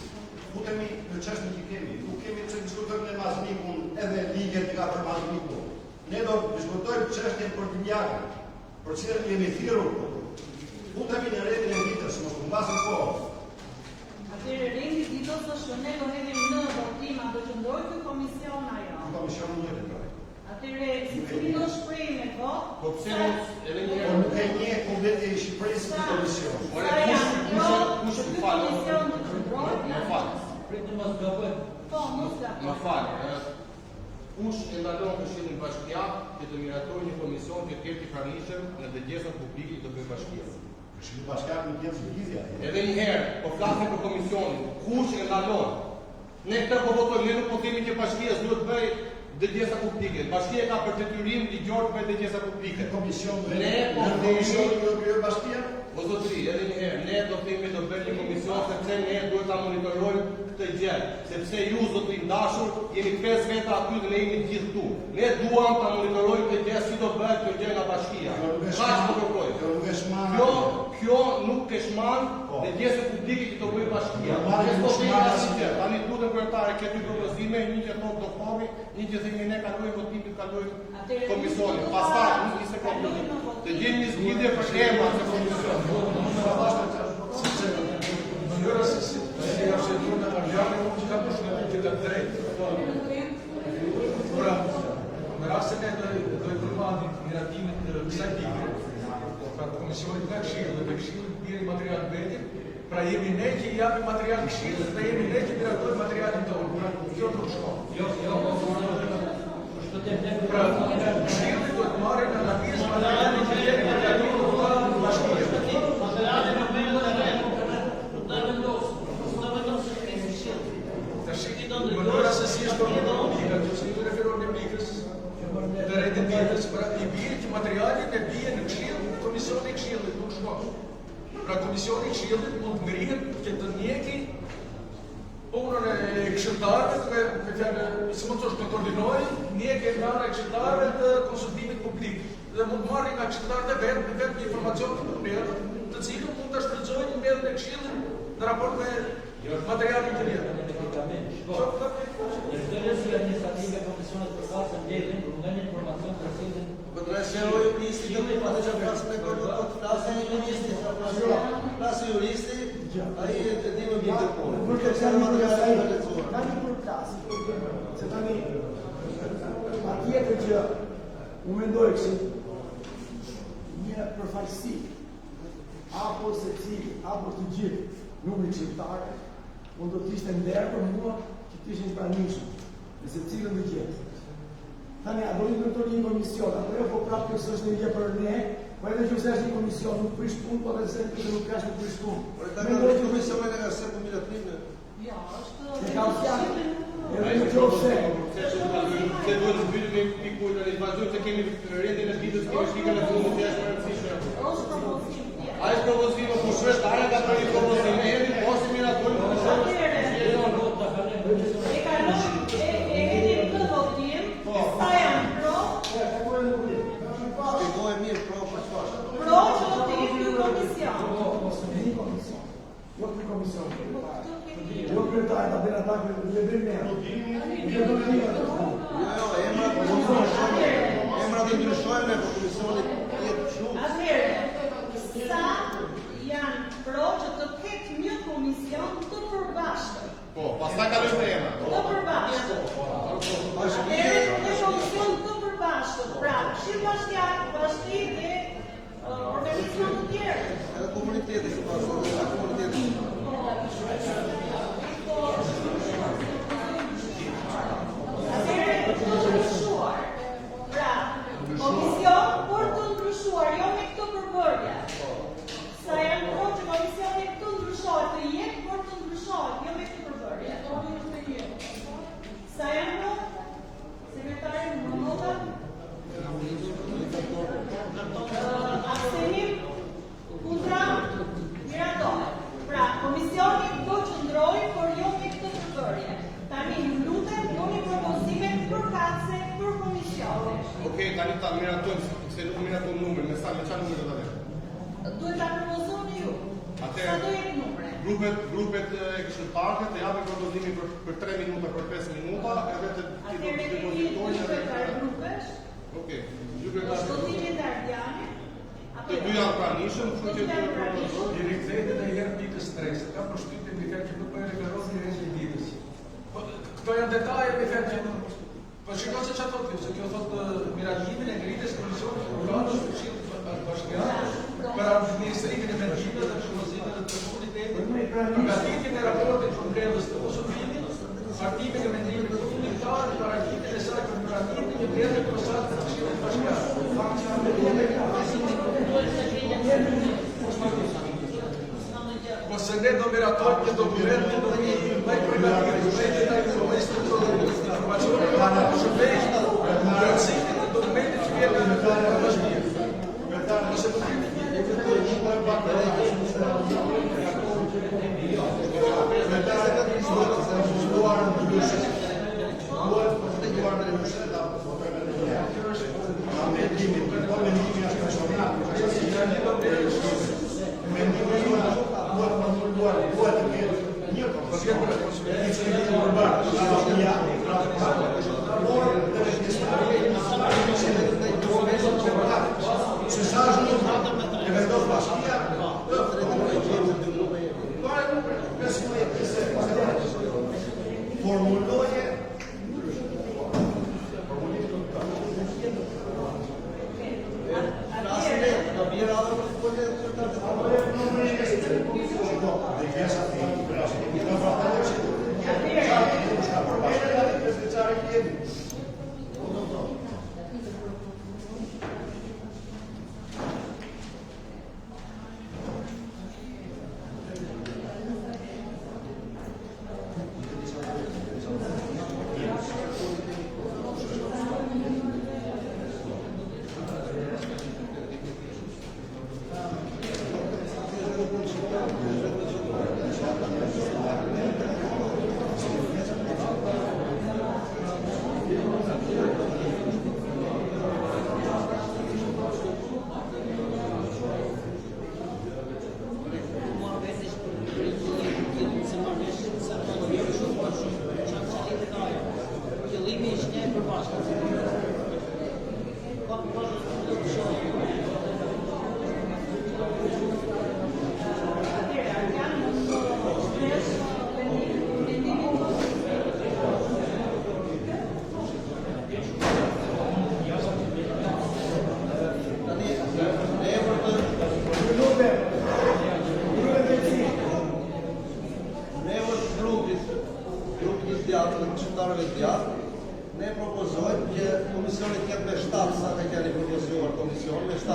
Futemi në çështën që kemi. Nuk kemi të diskutojmë në Maznikun edhe ligjet që ka për Maznikun. Ne do të diskutojmë çështjen për Dinjakën, për cilën jemi thirrur. Futemi në rendin e ditës, mos u mbasim kohë. Atëherë rendi i ditës është ne do hedhim në votim apo qëndroj ky komision ajo. Komisioni nuk e qëndroj. Atëherë secili do shprehë me votë. Po pse edhe një Po nuk e njeh Kumbeti i Shqipërisë në komision. kush falë? Komision të qëndroj. Pritë mos gabojmë. Po, mos Më fal, kush e ndalon Këshillin Bashkiak që të miratojë një komision që të jetë i pranishëm në dëgjesat publike të bëjë Bashkia? Këshilli Bashkiak nuk jetë zgjidhja. Edhe një herë, po flasim për komisionin, kush e ndalon? Ne këtë po votojmë, ne nuk po themi që Bashkia duhet të bëjë dëgjesa publike. Bashkia ka për detyrim ligjor të bëjë dëgjesa publike. Komision ne po komisioni do kryer Bashkia? O zotëri, edhe një herë, ne do themi të bëjmë një komision sepse ne duhet ta monitorojmë këtë gjë, sepse ju zotëri ndashur jeni 5 veta aty dhe ne jemi të gjithë këtu. Ne duam ta monitorojmë këtë gjë si do bëhet kjo gjë nga Bashkia. Kaq po kërkojmë. Kjo nuk e shman dëgjesat publike që do bëjë Bashkia. Ne po themi asgjë. Tani lutem kryetare këtë propozime, një që thotë doktori, një që themi ne kalojmë votimin, kalojmë komisionin. Pastaj një sekondë. Të gjejmë një zgjidhje për emrat të komisionit. Mënyra se si ka shëtuar në Argjane, unë që ka përshëndetur që të drejtë. Pra, në rastin e do i përmandim miratimin të kësaj pikë, pra të komisionit nga Këshillit dhe Këshillit bjerë material vetin, pra jemi ne që i japim material Këshillit dhe jemi ne që miratojmë materialin tonë. Pra, kjo nuk shkon. Pra, Këshillit do të marrë në analizë materialin që jemi materialin të Bashkia. Mënyra se si është politika, që si ju referon në pikës të rejtë tjetës, pra i bje që materialin e bje në Këshill, komisioni i Këshillit nuk shkon. Pra komisioni i Këshillit mund të ngrihet që të njeki punën e këshilltarëve, si mund të është të koordinojë, njeki e nga këshilltarëve të konsultimit publik. Dhe mund të marrë nga këshilltarët e vetë një informacion të përmerë, të cilën mund të shfrytëzojnë në mbledhjen e Këshillit në raport me materialin të tjerë. Në shtërës administrative komisionet përkasë mbledhin nga një informacion të cilën Përdrasë juristi të më përde që flasë me kërë të flasë juristi, flasë juristi, a i e të dimë bjë të punë. Për të që në materiale të lecuar. Ka një për klasë, se tani, atjetër që u mendoj kështë një përfaqësi, apo se cili, apo të gjithë, nuk në qiptare, mund do t'ishte nderë për mua që t'ishte një pranishëm, në se cilën dhe gjithë. Tani, a do një nërtor një komision, apo jo po prapë kësë është një për ne, po edhe që është një komision, nuk prish punë, po edhe se nuk kash nuk prish punë. Por e ta ka një komision e nga se për miratrime? Ja, është... Se ka fjallë, edhe në qovë se. Se duhet të zbytë me pikujtë, në vazhdojmë se kemi rendin e ditës, kemi shikën e fundit që është më rëndësishme. Është propozim. A është propozim, po shështë aja ka për një propozim, e jemi posi miratojmë në shumë. E kalojmë, e hedhim të votim, sa janë pro, Shpjegoj mirë pro për çfarë. pro që do të jetë një komision. Një komision. Jo një komision. Jo kryetar, ta bëna ta me me. Jo, emrat të ndryshojnë me komisionit jetë shumë. Atëherë, sa janë pro që të ketë një komision të përbashkët. Po, pastaj kalojmë te emra. Të përbashkët. Atëherë, një komision të përbashkët. Pra, Këshilli Bashkiak, Bashki dhe organizma të tjerë. Edhe komuniteti që pasë, edhe komuniteti. Atëherë, të ndryshuar. Pra, komision për të ndryshuar, jo me këto përbërje. Sa janë pro që komisioni të ndryshohet, të jetë për të ndryshohet, jo me këtë përbërje. Sa janë pro? Sekretari në nota? Abstenim? Kundra? Miratohet. Pra, komisioni do qëndrojë, por jo me këtë përbërje. Tani, lutem, do një propozime përkatëse për komisione. Okej, tani ta miratojmë, se nuk miratojmë numër, me çfarë numër do ta lëmë? Duhet ta propozoni ju. Sa do jetë numre? Grupet e këshilltarëve të japin propozimin për 3 minuta, për 5 minuta, edhe të depozitojnë edhe grupesh. Okej. Votimi të Ardiani. Të dy janë pranishëm, kështu që I rikthehet edhe herë pikës 3, se ka përshtypjen me fjalë që nuk po e referohet në rreth ditës. Këto janë detaje me fjalë që po shikoj se çfarë thotë, se kjo thotë miratimin e ngritjes komisionit urgentës të Këshillit Bashkiak për administrimin e vendimeve dhe propozimeve të komunitetit, përgatitjen e raportit të mbledhjes të konsultimit, partimin e vendimit të shqiptarë, paraqitin e saj për miratimin e vlerë përsatë të Këshillit Bashkiak. Ose ne do miratojmë një dokument që do të me privatirë, me detajnë, me informacione, shërbej, rëndësimin e dokumentit që vjetë në të bashkirë. Ose të ne propozojmë që komisioni të ketë me 7 sa ka qenë propozuar komisioni me 7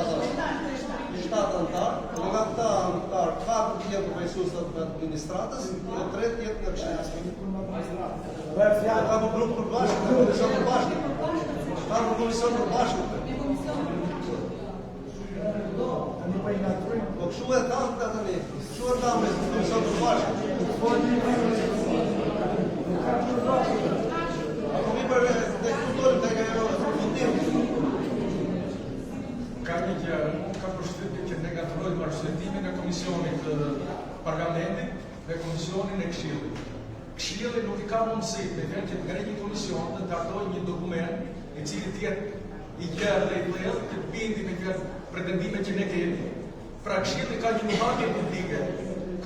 antar, nga këta antar 4 të jenë përfaqësues të administratës, dhe 3 të jenë nga këshilli. Ka një grup përbashkët, komision përbashkët. Ka një komision përbashkët. Po kështu e ka këta tani, kështu e ka me komision përbashkët. Ka përshtypje që ne gatrojmë arsëtimin e Komisionit Parlamentit dhe Komisionin e Këshillit. Këshilli nuk i ka mundësi me vjen që të ngrej një komision dhe të hartojë një dokument i cili të jetë i gjerë dhe i thellë, që të bindi me pretendimet që ne kemi. Pra Këshilli ka një nuhatje politike,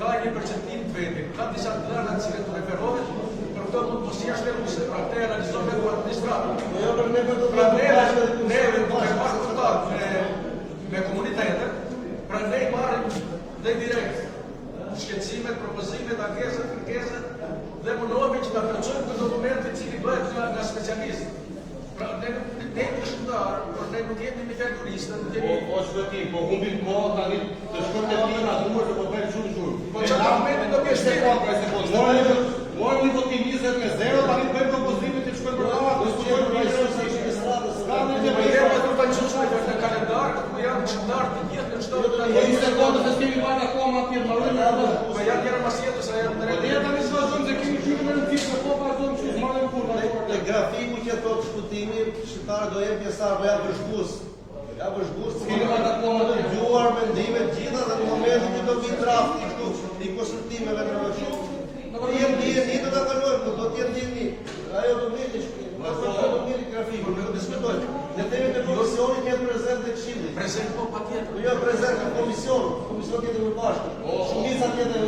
ka një perceptim të vetit, ka disa dhëna të cilet të referohet, për këto mund mos jashtë e ruse, pra te analizojnë me administratën. Pra neve duke pas kontakt me komunitetet, pra ne i marrim dhe direkt shqetësimet, propozimet, ankeset, kërkeset, dhe mundohemi që ta përcojmë këtë dokument i cili bëhet nga specialistë. Pra ne jemi shqiptarë, por ne nuk jemi një fjalë juriste, nuk jemi. O shpëtim, po humbim kohë tani të shkojmë te pina duhet të po bëjmë shumë. Po çfarë dokumenti do të shkojmë? Morëm një votim 20 me 0, tani bëjmë propozime të shkojmë për radhë, diskutojmë për në kalendar, ku janë shqiptarë të gjithë në çdo vend. Po një sekondë se kemi marrë akoma pirë marrë. Po janë tjera masjetës, a janë drejtë. Ne tani vazhdojmë se kemi qenë në rëndësi, po vazhdojmë që marrim kurrë. Në grafiku që thotë shkutimi, shqiptarët do jenë pjesëtar, po janë vëzhgues. Ja vëzhgues, kemi marrë akoma të dëgjuar mendime të gjitha dhe në momentin që do vi drafti këtu i konsultimeve në rrugë. Një do ta kalojmë, do të jetë një. Ajo do vjen grafiku, ne do diskutojmë. Ne themi te komisioni që është prezent te Këshilli. Prezent po patjetër. Jo prezent në komision tjetër më bashkë. Shumica tjetër e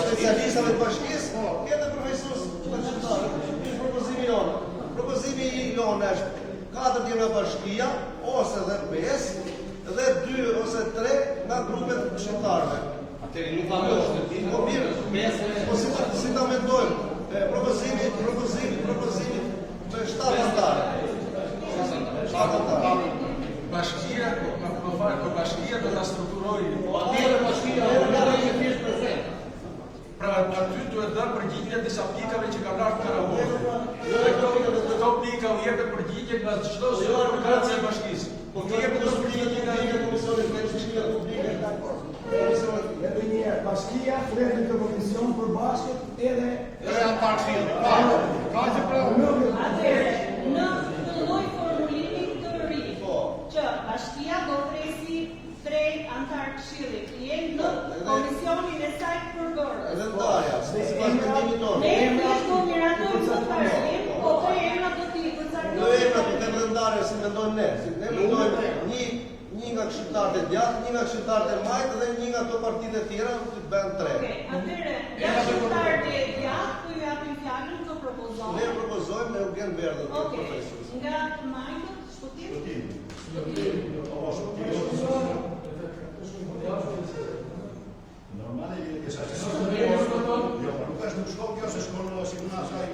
specialistëve të bashkisë, tjetër profesorës të qytetarëve. Ky është propozimi jonë. Propozimi i jonë është 4 të nga bashkia, ose dhe 5, dhe 2 ose 3 nga grupet shqiptarëve. Atëri nuk ka më shëtim. Po mirë, po si ta mendojmë? Propozimi Bashkia, po bashkia do ta strukturojë. Pra aty duhet dhënë përgjigje disa pikave që kanë ardhur Karavorë. Këto pika u jepet përgjigje nga çdo organizacion e bashkisë. Po ti jepet përgjigje nga Komisionit me çështje publike. Edhe një herë, bashkia fletë të komision për bashkët edhe antar filli. Atëherë, në këtë lloj formulimi të ri, që bashkia do tresi 3 antar këshillit, jenë në komisionin e saj përbërës. Edhe ndarja, sipas mendimit tonë. Ne thjesht do miratojmë të tashim, po të emra do t'i përcaktojmë. Jo emra po të ndarja si mendojmë ne. Si ne mendojmë një nga këshilltarët e djathtë, një nga këshilltarët e majtë dhe një nga ato partitë e tjera të bëhen 3. Okej, atëherë, ja këshilltarët e djathtë po ju japim fjalën të propozojmë. Ne propozojmë me Eugen Verdë të Okej, profesorës. nga majtët, shtutim? Normale që sa jo, nuk është nuk shkon kjo se shkon në sigurna asaj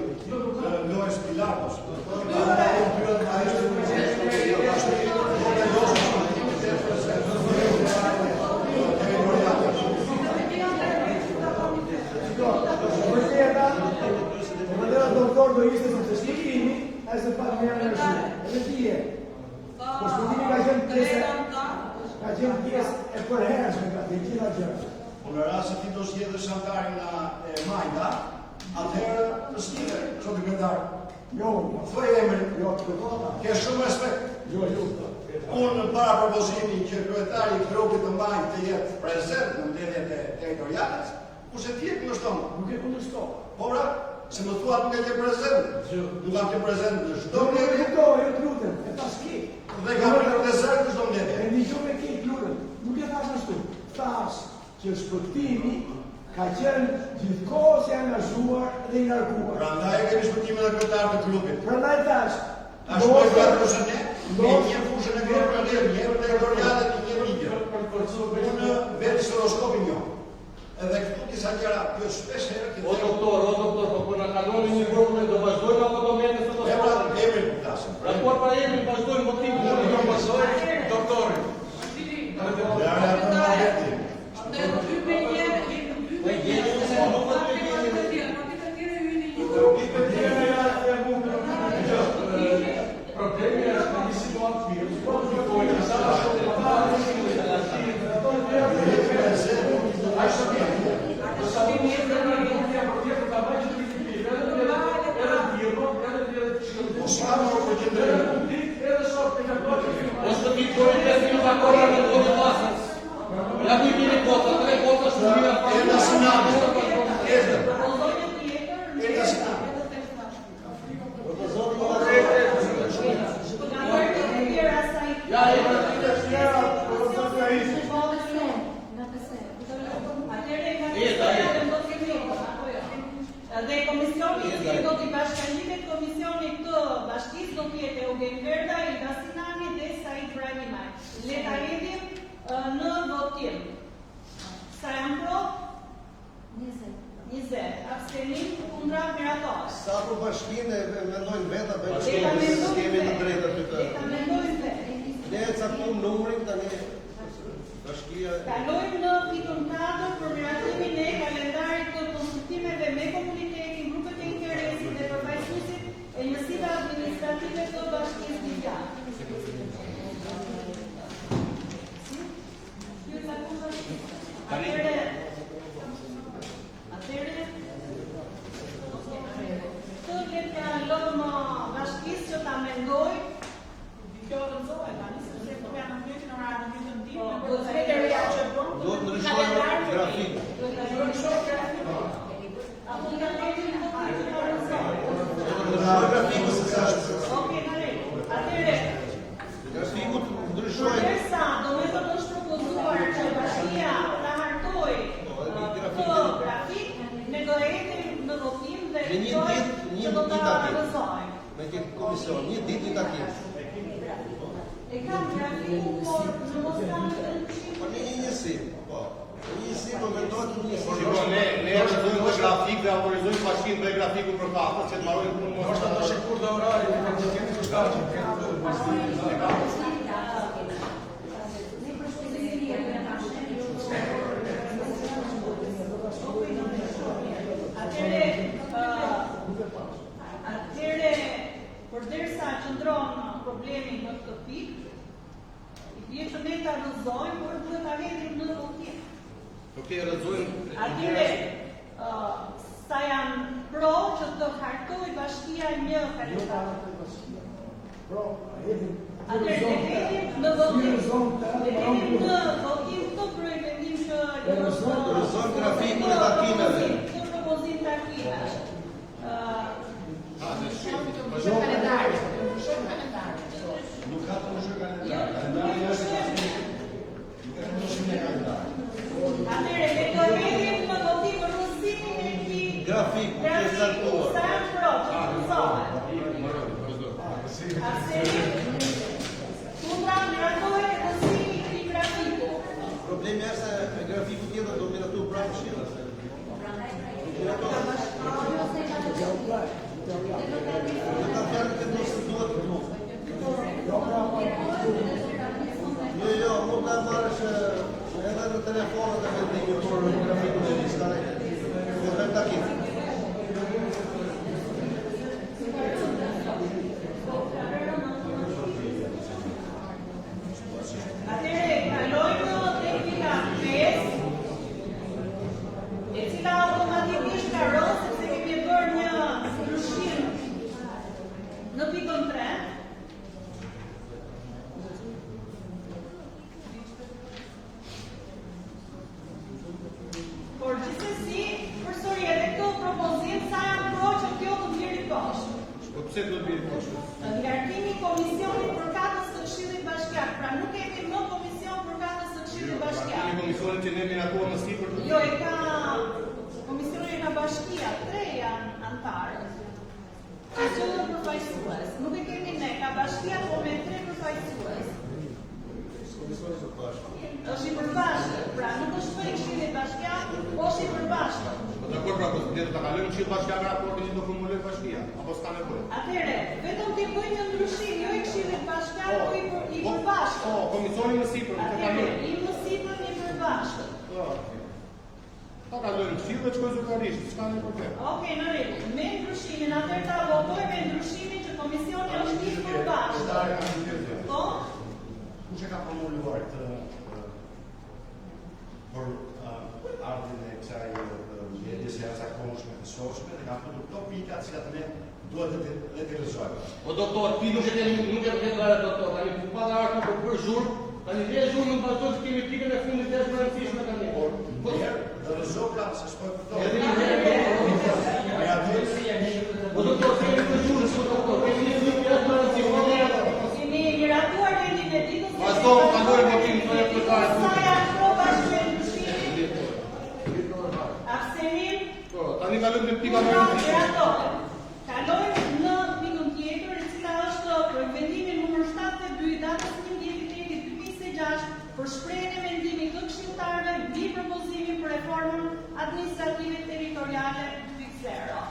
lojës Pilatos. Doktor do ishte se shkimi, e se pak më në shumë. Edhe tije. Po shkimi ka qenë pjesë e përhershme nga të gjitha gjërat. Po në rast se ti do zgjedhësh antarin e Majta, atëherë të skide, zotë kryetar. Jo, thuaj emrin. Jo, të vota. Ke shumë respekt. Jo. Unë para propozimin që kryetari i grupit të Majt të jetë prezent në mbledhjet e territoriale, kurse ti e kundërshton. Nuk e kundërshton. Po pra, se më thua nuk e ke prezent. Nuk kam ke prezent në çdo mbledhje. Jo, të lutem, e tash ki. Dhe kam në rezervë në çdo mbledhje. E një me ki, lutem. Nuk e thash ashtu. Thash që shpëtimi ka qenë gjithkohës i angazhuar dhe i ngarkuar. Prandaj e kemi shpëtimin e kryetar të grupit. Prandaj thash. Tash po e fushën ne një fushën e grupit, një territoriale të një ligje. Unë vetë soroskopin jo. Edhe këtu disa gjëra, kjo shpesh herë që O doktor, po na kaloni një grup me do vazhdojmë apo do merrem sot ose emrin po flasim. Raport pa emrin vazhdojmë motivin Unë do pasoj doktorin. Ja, po na veti. Problemi është në një situatë mirë, po e sa shumë të parë Dhe komisioni që do t'i bashkangjitet komisionit të bashkisë do t'jetë Eugen Verda, Ida Sinani dhe Said Brahimaj. Le ta hedhim në votim. Sa janë pro? 20. Abstenim kundra Miratos. Sa për bashkinë e mendojnë vetë apo Kemi të drejtë aty të. ta mendojnë vetë. Ne e caktojmë numrin tani bashkia. Kalojmë në fitun 4 për miratimin e kalendarit të konsultimeve me komunitetin, grupet e interesit dhe përfaqësuesit e njësive administrative të bashkisë Ligjare. Atëherë, të letë lëmë bashkisë që ta mendoj, kjo rëndzohet tani, sepse po janë në në orarën në ditën tim, do të sekretarja që bën. Do të ndryshojmë grafikun. Do të ndryshojmë grafikun. Apo nga tetin do të rëndzohet. Do të ndryshojmë grafikun se sa është. Okej, në rregull. Atëherë, Grafiku ndryshojmë. përsa do me të është propozuar që bashkia ta hartoj këtë grafik, ne do hedhim në votim dhe që do ta rëndzohem. Me një komision, një ditë një takim. E kam grafikun, por në mos kam të Po një njësi, po. Një njësi, po vendohet një njësi. Ne e grafik dhe autorizojnë bashkinë bëj grafiku për katës që të marrojnë punë më Është ato shikur dhe orari, që kanë qenë të shkaqin, Atëre, përderisa qëndron problemi në këtë pikë, je që ne ta rëzojmë, por duhet ta hedhim në votim. Okej, rëzojmë. Atëre, sa janë pro që të hartoj bashkia një kandidat. Atëre, ne hedhim në votim. Ne hedhim në votim të vendim që Rëzojmë grafikun e takimeve. Të propozim takime. Shumë kalendari. Nuk ka të mëshë kalendari. Jo, Kalendari është atëre, ne do hedhim në votim rëzimin e këtij Grafiku që është caktuar. Sa janë pro që të rëzohen. Arsenin, kundra miratohet rëzimi i këtij grafiku. Problemi është se grafiku tjetër do miratu prapë shkilla. Në ka fjarë këtë nësë duhet të duhet. Jo, mund të marrësh edhe në telefonat e vendimi për grafikun e listare. Në të takim. Atëre, kalojmë teknika 5, e cila automatikisht ka rënë sepse kemi bërë një ndryshim në pikën 3. Por gjithsesi, përsëri edhe këto propozim sa janë pro që kjo të viri poshtë. Po pse do të bjerë poshtë? Ngarkimi i komisionit përkatës së Këshillit Bashkiak, pra nuk kemi më komision përkatës së Këshillit Bashkiak. Kemi komisionin që ne miratuar më sipër të Jo, e ka komisionin nga Bashkia, 3 janë antarë. Që qëllën përfaqësues. Nuk e kemi ne, ka Bashkia po me 3 përfaqësues. Është i përbashkët, pra nuk është më i Këshillit Bashkiak, po është i përbashkët. Po dakor, pra, ne do ta kalojmë Këshill Bashkiak raportin që do formuloj bashkia, apo s'ka nevojë? Atëre, vetëm t'i bëjmë një ndryshim, jo i Këshillit Bashkiak, po i përbashkët. Po, komisionin më sipër, nuk e Atëre, kalojmë. i më sipër një përbashkët. Po. Ta kalojmë Këshill dhe shkoj zyrtarisht, s'ka ne problem. Okej, në rregull. Me ndryshimin, atëherë ta votojmë me ndryshimin që komisioni është i përbashkët. Po? Kush e ka formuluar këtë për ardhin e kësaj mjedisë së zakonshme të shoqëve dhe ka futur këto pika të cilat ne duhet të rrezojmë. O doktor, ti nuk e gara doktor, tani pa dara për zhurmë, tani dhe zhurmë në vazhdon kemi pikën e fundit të rëndësishme tani. Po herë, do të zopla se s'po kuptoj. O doktor, kemi të zhurmë, po doktor, kemi një pikë të rëndësishme. Kemi miratuar vendin e ditës. Vazhdo, kalojmë votimin tonë të parë. Sa janë pro bashkë me ndryshimin? Abstenim? Po, tani kalojmë në pika më Kundra rëndësishme. miratohet. Kalojmë në pikën tjetër, e cila është për vendimin numër 72 datës 11/3/2026 për shprehjen e mendimit të këshilltarëve mbi propozimin për reformën administrative territoriale 2.0.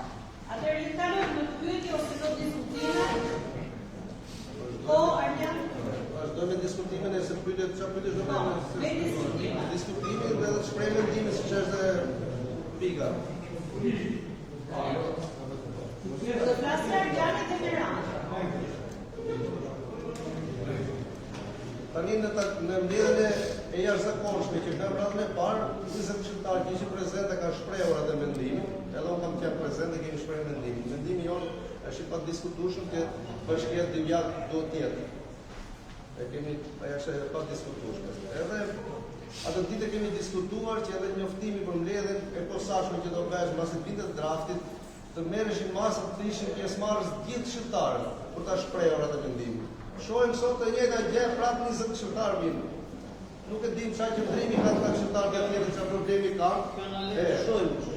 Atëherë i kalojmë në pyetje ose do diskutime. Po, Arjan? Vazhdojmë diskutimin e se pyetjet çfarë pyetësh do Po, me diskutime. Diskutimi dhe të shprehim mendimin siç është dhe pika. Do flasë Arjanit e Miranit. Tani në mbledhjen e jashtëzakonshme që në radhën e parë, 20 këshilltarë që ishin prezente kanë shprehur atë mendimin, edhe unë kam qenë prezente kemi shprehur mendimin. Mendimi jonë është i padiskutueshëm që bashkia devijat duhet të jetë. Ajo është e padiskutueshme. Edhe atë ditë kemi diskutuar që edhe njoftimi për mbledhjen e posaçme që do bëhet mbas vitit të draftit, të merreshin masat të ishin pjesëmarrës gjithë këshilltarët për ta shprehur atë mendim. Shohim sot të njëjta gjë prapë 20 këshilltarë vinë. Nuk e dim çfarë qëndrimi ka këta këshilltarë tjetër, çfarë problemi ka.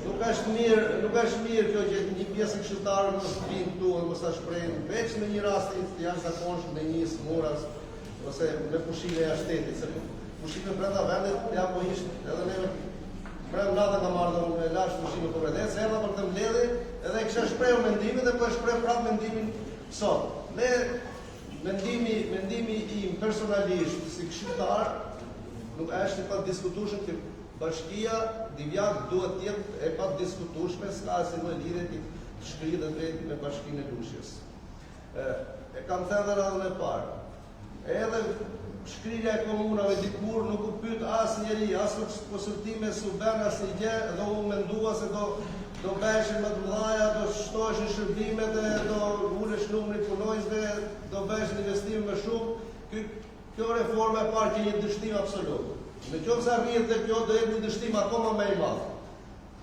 Nuk është mirë kjo që një pjesë këshilltarë mos vinë këtu dhe mos ta shprehin veç në një rast të jashtëzakonshëm në një smuras ose me pushime e shtetit, se pushime brenda vendit ja po ishte edhe neve brenda natë ka marrë me lash Bashkinë Kompetence, erdha për të mbledhje edhe kisha shprehur mendimin dhe po e shpreh prapë mendimin sot. Me mendimi im personalisht si këshilltar nuk është i padiskutueshëm që Bashkia Divjak duhet të jetë e padiskutueshme, s'ka asnjë lidhje të shkrijë të drejtë me Bashkinë e Lushjes. E kam thënë edhe radhën e parë. Edhe shkrirja e komunave dikur nuk u pyet asnjëri, as konsultime s'u bën asnjë gjë, dhe u mendua se do bëheshin më të mëdha, do shtoheshin shërbimet, do ulesh numri punonjësve, do bëheshin investime më shumë. Kjo reforma e parë që një dështim absolut. Në qoftë se arrihet dhe kjo, do jetë një dështim akoma më i madh.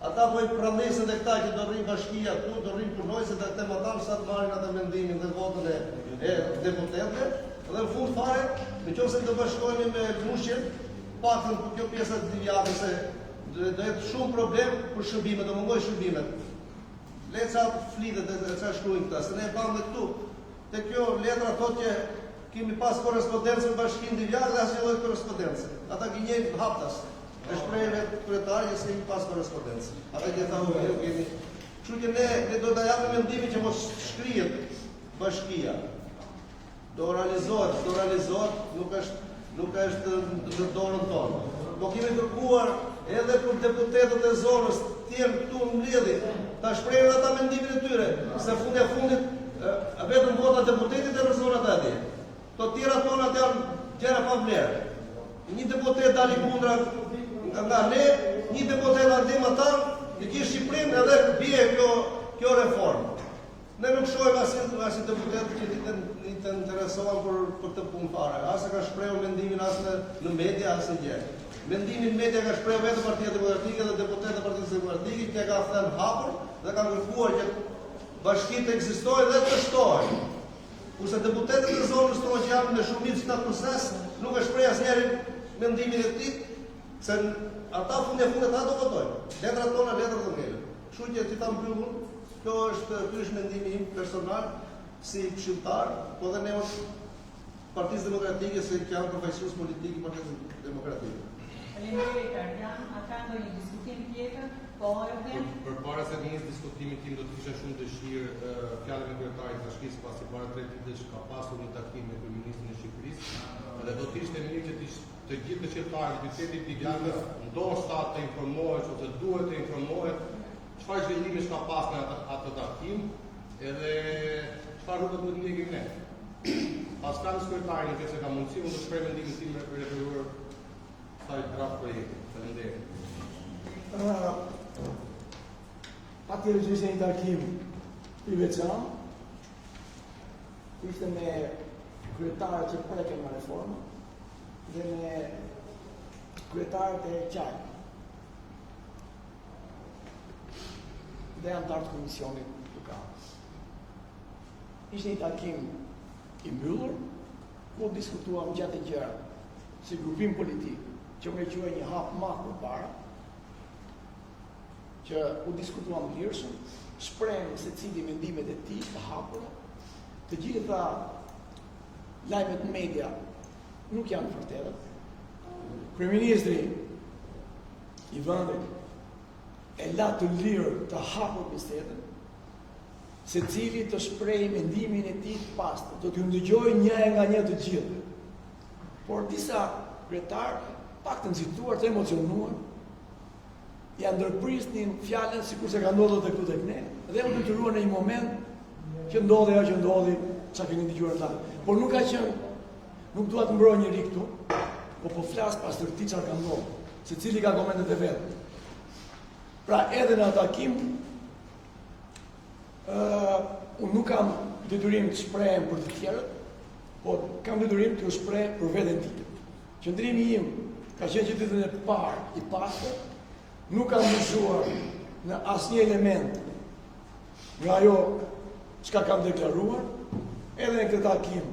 Ata po i prandesën dhe këta që do rrinë bashkia këtu, do rrinë punonjësit dhe këte madam sa të marrin atë mendimin dhe votën e deputetëve. Dhe në fund fare, në qoftë se do bashkohemi me Lushjen, paktën kjo pjesa e Divjakës se do jetë shumë problem për shërbimet, do mungoj shërbimet. Le ca flitet dhe ca shkruajnë këta, se ne e pamë dhe këtu. Te kjo letra thotë që kemi pas korrespondencë me Bashkinë Divjakë dhe asnjë lloj korrespondencë. Ata gënjejnë haptas. E shprehje kryetari që kemi pas korrespondencë. Ata që thonë ne kemi. Kështu që ne do ta japim mendimin që mos shkrihet Bashkia. Do realizohet, nuk është në dorën tonë. Po kemi kërkuar edhe për deputetët e zonës të jenë këtu në mbledhje, ta shprehin ata mendimin e tyre, se fundit vetëm vota deputetit e rrezonat atje. Të tjera tonat janë gjëra pa vlerë. Një deputet dali kundra nga ne, një deputet andim ata, i kishë Shqipërinë edhe bie kjo reformë. Ne nuk shohim asnjë deputet që të interesohen për të punë fare. As e ka shprehur mendimin as në media, as në gjë. Mendimin media ka shprehur vetëm Partia Demokratike dhe deputetët e Partisë Demokratike, që ka thënë hapur dhe kanë kërkuar që bashkitë ekzistojnë dhe të shtohen. Kurse deputetët e zonës tonë që janë me shumicë në proces, nuk e shpreh asnjëri mendimin e tij, se ata fundit ata do votojnë. Letrat tona letra do ngelen. Kështu që ti ta mbyllun. Kjo është mendimi im personal si këshilltar, po dhe ne Partisë Demokratike se që janë përfaqësues politik i Partisë Demokratike. Faleminderit Arjan, a ka ndonjë diskutim tjetër? Po, Erden? Përpara se të nisë diskutimin tim, do të kisha shumë dëshirë fjalën e kryetarit të Bashkisë pasi para 3 ditësh ka pasur një takim me kryeministrin e Shqipërisë, dhe do të ishte mirë që të gjithë këshilltarët e qytetit Divjakës ndoshta të informohet ose duhet të informohet çfarë zhvillimi ka pas në atë takim, edhe çfarë rrugë duhet ndjekim ne. Pas fjalës kryetarit, nëse ka mundësi, unë do të shpreh mendimin tim me referuar kësaj draft projekti. Faleminderit. Patjetër që ishte një takim i veçantë, ishte me kryetarët që preken në reformë dhe me kryetarët e QAI dhe antarët të komisionit lokalës. Ishte një takim i mbyllur, ku diskutuam gjatë gjëra si grupim politik, që më quaj një hap madh përpara, që u diskutuam lirshëm, shprehëm secili mendimet e tij të hapura. Të gjitha lajmet media nuk janë vërtetë. Kryeministri i vendit e la të lirë të hapur bisedën, secili të shprehë mendimin e tij të pastër, do t'ju ndëgjojë një nga një të gjithë. Por disa kryetarë, pak të nxituar, të emocionuar, ja ndërprisnin fjalën sikur se ka ndodhur tek këtu tek ne, dhe u detyruan në një moment që ndodhi ajo që ndodhi, çka keni dëgjuar ta. Por nuk ka qenë, nuk dua të mbroj njëri këtu, po flas pas tërti çfarë ka ndodhur, secili ka komentet e vet. Pra edhe në takim unë nuk kam detyrim të shprehem për të tjerët, por kam detyrim të shpreh për veten time. Qëndrimi im ka qenë që ditën e parë i pastër, nuk kam ndryshuar në asnjë element nga ajo çka kam deklaruar, edhe në këtë takim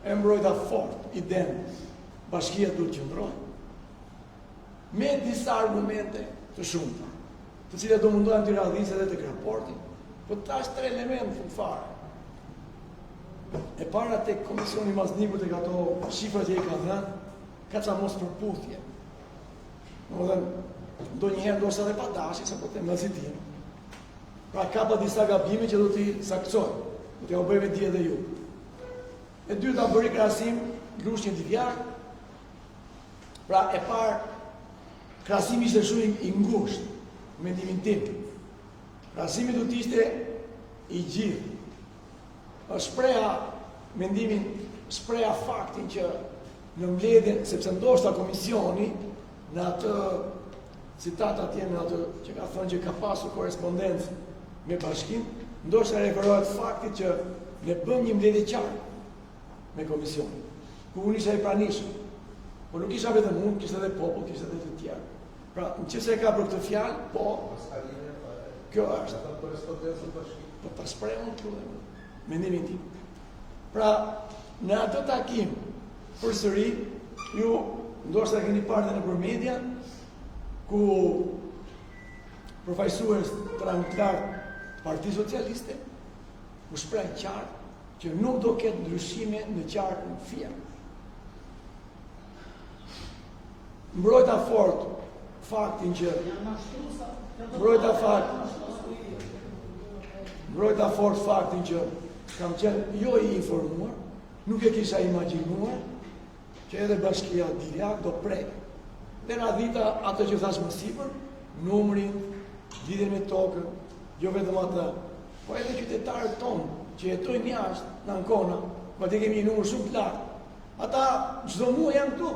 e mbrojta fort idenë bashkia duhet të qëndrojë me disa argumente të shumta, të cilat do mundohen të radhisë edhe tek raporti, por tash 3 elementë fund fare. E para tek komisioni maznikur tek ato shifrat që i ka dhënë, ka ca mos përputhje. Domethënë, ndonjëherë ndoshta edhe pa dashje, sa po të them mazitim. Pra ka pa disa gabime që do t'i saktësojmë, do t'ja u bëjmë di edhe ju. E dyta bëri krahasim lushnjë divjar. Pra e parë krahasimi ishte shumë i ngushtë, mendimin tim. Krahasimi do të ishte i gjithë. Shpreha mendimin, shpreha faktin që në mbledhjen, sepse ndoshta komisioni në atë citat atje në atë që ka thënë që ka pasur korrespondencë me bashkinë, ndoshta referohet faktit që ne bëm një mbledhje qartë me komisionin, ku unë isha i pranishëm. Por nuk isha vetëm unë, kishte edhe popull, kishte edhe të tjerë. Pra, nëse ka për këtë fjalë, po, kjo është. Po ta shpreh unë këtu mendimin tim. Pra, në atë takim, përsëri, ju ndoshta keni parë në media, ku përfaqësues të rangëtar të Partisë Socialiste u shpreh qartë që nuk do ketë ndryshime në qartë në FIA. Mbrojta fort faktin që mbrojta fort faktin që kam qenë jo i informuar, nuk e kisha imagjinuar që edhe bashkia Divjak do prej. Dhe nga dhita ato që thash më sipër, numrin, lidhjen me tokën, jo vetëm atë, po edhe qytetarët tonë që jetojnë jashtë në Ancona, po të kemi një numër shumë të lartë. Ata çdo muaj janë këtu.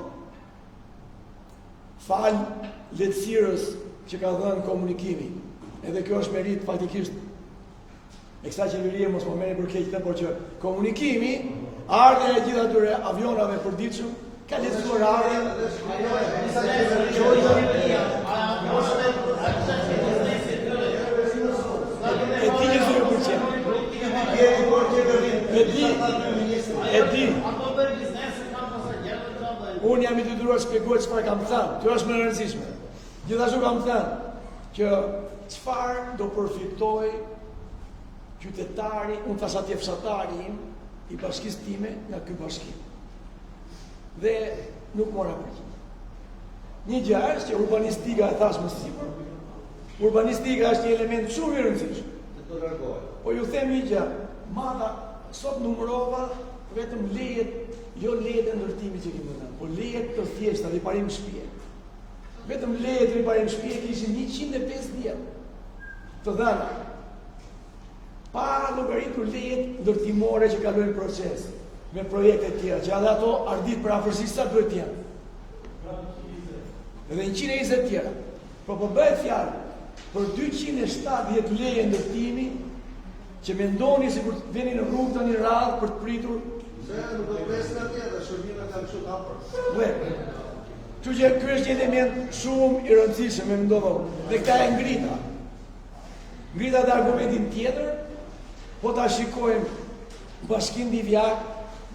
Fal lehtësirës që ka dhënë komunikimi. Edhe kjo është merit faktikisht e kësaj qeverie, mos më merrni për keq, por që komunikimi, ardha e gjithë atyre avionave përditshëm ka lehtësuar ardhen. E di. Unë jam i detyruar të shpjegoj çfarë kam thënë. Kjo është më e rëndësishme. Gjithashtu kam thënë që çfarë do përfitoj qytetari, unë thash atje fshatari im i bashkisë time nga ky bashkim. Dhe nuk mora përgjigje. Një gjë është që urbanistika e thash më sipër. Urbanistika është një element shumë i rëndësishëm. Po ju them një gjë, mada sot numërova vetëm lejet, jo lejet e ndërtimit që kemi dhënë, po lejet të thjeshta riparim shtëpie. Vetëm lejet riparim shtëpie kishin 150 të dhëna. Para llogaritur lejet ndërtimore që kalojnë proces me projekte të tjera, që edhe ato ardit për afërsisht sa duhet të jenë. Edhe 120 tjera. Po bëhet fjalë për 270 leje ndërtimi që mendoni si kur veni në rrugë tani radhë për të pritur. Nuk do presin atje dhe shërbime kanë shumë hapër. Kështu që ky është një element shumë i rëndësishëm me mendova unë. Dhe këta e ngrita. Ngrita dhe argumentin tjetër, po ta shikojmë Bashkinë Divjak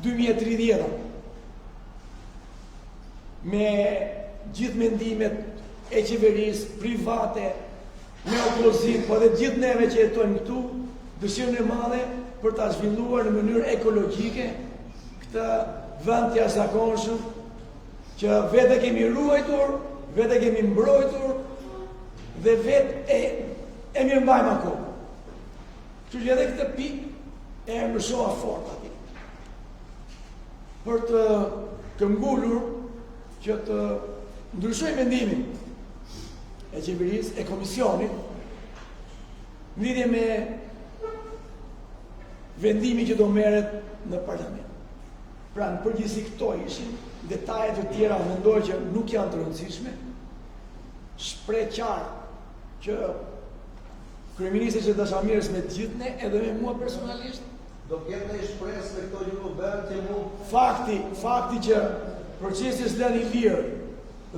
2030 me gjithë mendimet e qeverisë private, me opozit, po dhe gjithë neve që jetojmë këtu, dëshirën e madhe për ta zhvilluar në mënyrë ekologjike këtë vend të jashtëzakonshëm që vetë kemi ruajtur, vetë kemi mbrojtur dhe vetë e mirëmbajmë akoma. Kështu që edhe këtë pikë e mësoa fort aty. Për të këmbgulur që të ndryshoj mendimin e qeverisë, e komisionit, në lidhje me vendimi që do merret në parlament. Pra në përgjithësi këto ishin, detajet të tjera mendoj që nuk janë të rëndësishme. Shpreh qartë që kryeministri që dasha mirës me të gjithë ne, edhe me mua personalisht, do ketë një shpresë me këto ju bërë që mu... Fakti që procesi është lënë i lirë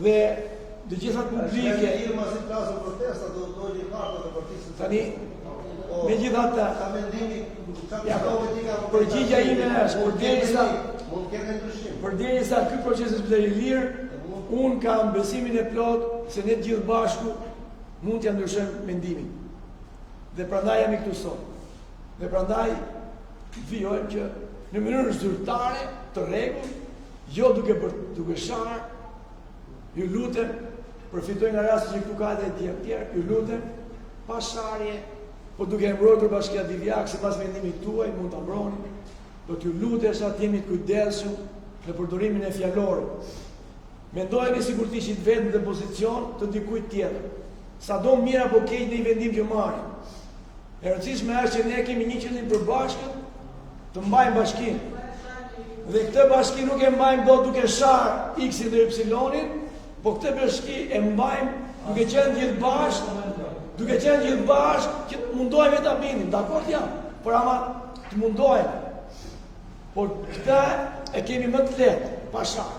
dhe të gjithat publike... Është lirë ma si klasë protesta, do të dojnë një kartë të partisë... Tani, me gjithat të... Ka mendimi... Përgjigja ime është, përderisa ky proces është lënë i lirë, unë kam besimin e plot se ne të gjithë bashku mund t'ja ndryshojmë mendimin. Dhe prandaj jam i këtu sot. Dhe prandaj vijojmë që në mënyrë zyrtare të rregull, jo duke sharë, ju lutem përfitoj nga rasti që këtu ka dhe tjerë, ju lutem, pa sharje, po duke mbrojtur Bashkia Divjak, sipas vendimit tuaj, mund ta mbroni, do t'ju lutesh atë jemi të kujdesshëm në përdorimin e fjalorit. Mendojeni sikur të ishit vetë në pozicion të dikujt tjetër. Sa do mirë apo keq në vendim që marrim. E rëndësishme është që ne kemi një qëllim të përbashkët, të mbajmë bashkinë. Dhe këtë bashki nuk e mbajmë dot duke shar X-in dhe Y-in, po këtë bashki e mbajmë duke qenë gjithë bashkë, që mundohemi ta bindim, dakord jam, por ama të mundohemi. Por këtë e kemi më të lehtë, pa shar.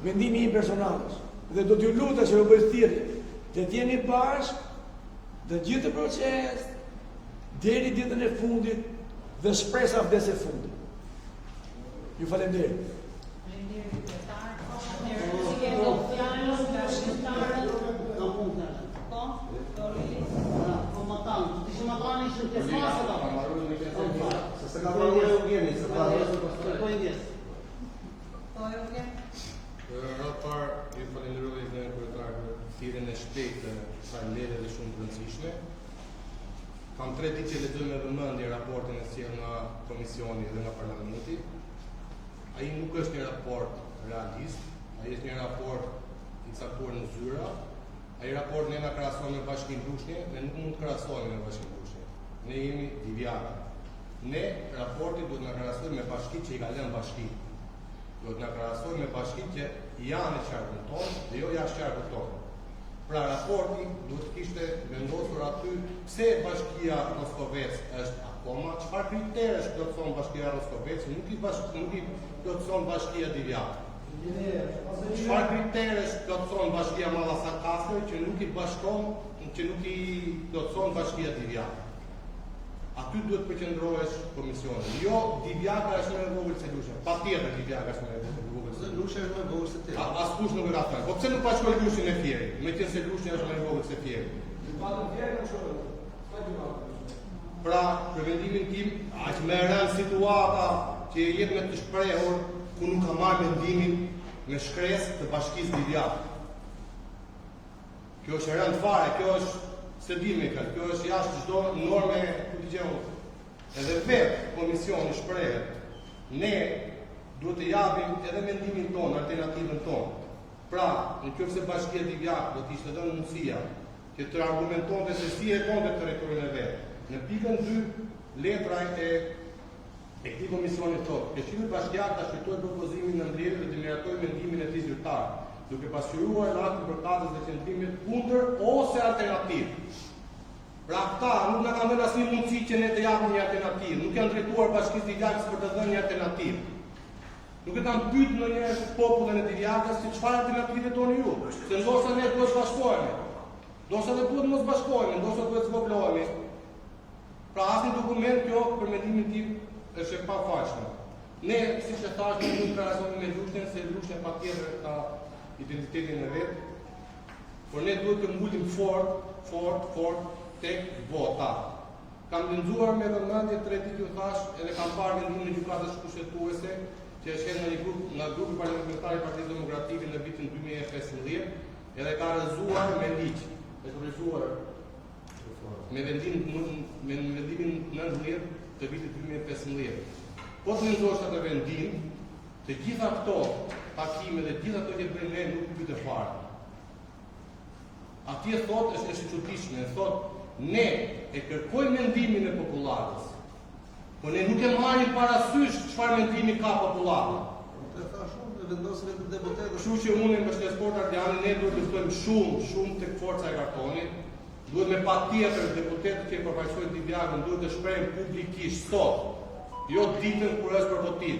Vendimi im personal është. Dhe do t'ju lutem që u bëj thirrje, të jeni bashkë në gjithë proces deri ditën e fundit dhe shpresa vdes e fundit. Ju falenderoj. Se ka marrë Eugeni, se ka Ratë parë, ju falenderoj dhe në kryetar për thirrjen e shpejtë të faleminderit dhe shumë të rëndësishme. Kam 3 ditë që lexoj me vëmendje raportin e sjellë nga komisioni dhe nga parlamenti. Ai nuk është një raport realist, ai është një raport i caktuar në zyra. Ai raport ne na krahason me Bashkinë Lushnjë, ne nuk mund të krahasojmë me Bashkinë Lushnjë. Ne jemi divjaka. Ne raporti duhet na krahasojmë me bashkitë që i ka lënë bashki. Duhet na krahasojmë me bashkitë që janë në qarkun tonë dhe jo jashtë qarkut tonë. Pra raporti duhet të kishte vendosur aty pse Bashkia Rostovec është akoma, çfarë kriteresh plotson Bashkia Rostovec, nuk i plotson Bashkia Divjaka. Çfarë kriteresh plotson Bashkia Mallasakastër që nuk i plotson Bashkia Divjaka. Aty duhet të përqendrohesh komisioni. Jo, Divjaka është më e vogël se Lushnja. Patjetër Divjaka është më e vogël se Lushnja është më e vogël se ti. Askush nuk e ka thënë. Po pse nuk bashkoj Lushnjën e Fierit? Meqense Lushnja është më e vogël se Fieri. Pra, për vendimin tim, aq më e rëndë situata që jep me të shprehur ku nuk ka marrë vendimin me shkresë të Bashkisë Divjaka. Kjo është e rëndë fare, kjo është se dimi këtë, kjo është jashtë çdo norme ku ligjore. Edhe vetë komisioni shprehet, ne duhet të japim edhe mendimin tonë, alternativën tonë. Pra, nëse Bashkia Divjaka do të ishte dhënë mundësia që të argumentonte se si e donte territorin e vet. Në pikën 2, letra e këtij komisioni thotë, Këshilli Bashkiak ta shkruajë propozimin në ndërhyrje dhe të miratojë mendimin e tij zyrtar, duke pasqyruar në aktin përkatës dhe qendrimit kundër ose alternativë. Pra këta nuk na kanë dhënë asnjë mundësi që ne të japim një alternativë, nuk janë drejtuar Bashkisë Divjakës për të dhënë një alternativë. Nuk e kanë pyetur ndonjëherë popullin e Divjakës se çfarë alternative doni ju. Se ndoshta ne duhet të bashkohemi. Ndoshta ne duhet mos bashkohemi, ndoshta duhet të zgoblohemi. Pra asnjë dokument kjo për mendimin tim është e pafajshme. Ne, siç e thash, nuk mund të krahasojmë me Lushnjën, se Lushnja patjetër ka identitetin e vet. Por ne duhet të mbulim fort tek vota. Kam lexuar me vëmendje 3 ditë ju thash, edhe kam parë vendimin e gjykatës kushtetuese që është hedhur në një grup nga grupi parlamentar i Partisë Demokratike në vitin 2015, edhe ka rrezuar me ligj. Është rrezuar me vendimin 19 të vitit 2015. Po të mendosh atë vendim, të gjitha këto takime dhe gjitha ato që bëjmë ne nuk pyet fare. Atje thotë është e çuditshme, thotë ne e kërkojmë mendimin e popullatës, po ne nuk e marrim parasysh çfarë mendimi ka popullata. Të thash unë vendosin vetë deputetët. Kështu që unë me Sport Ardiani ne duhet të ftojmë shumë tek forca e kartonit. Duhet me patjetër deputetët që përfaqësojnë Divjakën duhet të shprehin publikisht sot, jo ditën kur është për votim.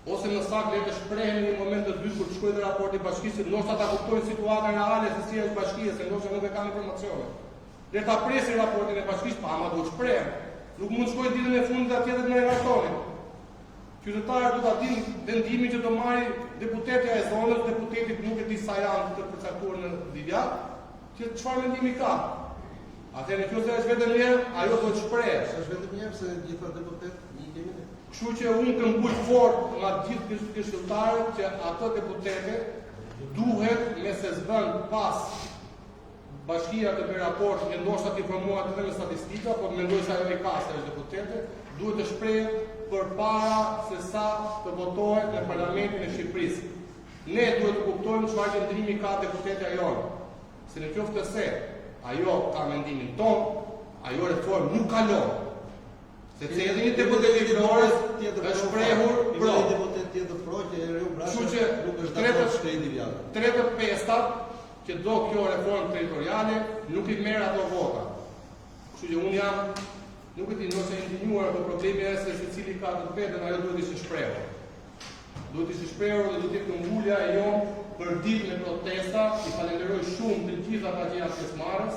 Ose në saktë le të shprehen në një moment të dytë kur të shkojë raporti bashkisë, ndoshta ta kuptojnë situatën reale se si është bashkia, se ndoshta nuk e kanë informacione. Le ta presin raportin e bashkisë, pa ama duhet shprehen. Nuk mund të shkojë ditën e fundit atje dhe të merren kartonin. Qytetarët do ta dinë vendimin që do marrë deputeti e zonës, deputeti nuk e di sa janë të përcaktuar në Divjak, që çfarë mendimi ka. Atëherë nëse është vetëm mirë, ajo do të shprehet. Është vetëm mirë se gjithë deputetët i kemi ne. Kështu që unë të mbuj fort nga gjithë këshilltarët që ato deputete duhet me se zbën pas bashkia të bëjë raport, e ndoshta të informuar edhe me statistika, por mendoj se ajo i ka se është deputete, duhet të shprehë përpara se sa të votohet në Parlamentin e Shqipërisë. Ne duhet të kuptojmë çfarë qëndrimi ka deputetja jonë. Se në qoftë se ajo ka mendimin tonë, ajo reformë nuk kalon. Sepse edhe një deputet i Vlorës është shprehur pro. Një deputet tjetër pro që e Riu Brasha nuk është dakord shkreti vjatë. 3/5 që do kjo reformë territoriale nuk i merr ato vota. Kështu që unë jam, nuk e di nëse e ndinjuar, por problemi është se secili ka të vetën, ajo duhet të ishte shprehur. Duhet të ishte shprehur dhe duhet të jetë ngulja e jonë për ditën e protesta. I falenderoj shumë të gjitha ata që janë pjesëmarrës.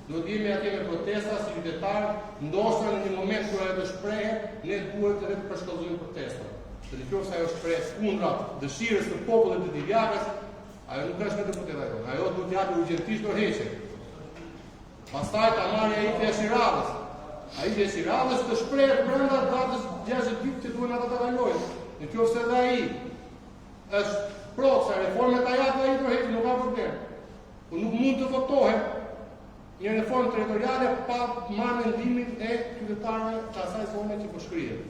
Do të jemi atje me protesta si qytetar, ndoshta në një moment kur ajo të shprehet, ne duhet edhe të përshkallëzojmë protestën. Se nëse ajo shpreh kundra dëshirës të popullit të Divjakës, ajo nuk është me deputet ajo. Ajo duhet të japë urgjentisht dorëheqje. Pastaj ta marrë ai Dëshiravës. Ai Dëshiravës të shpreh brenda datës 60 ditë që duhen ata të kalojnë. Nëse edhe ai është pro se reforma ta japë ai dorëheqje, nuk ka problem. Po nuk mund të votohet një reformë territoriale pa marrë mendimin e qytetarëve të asaj zone që po shkrihet.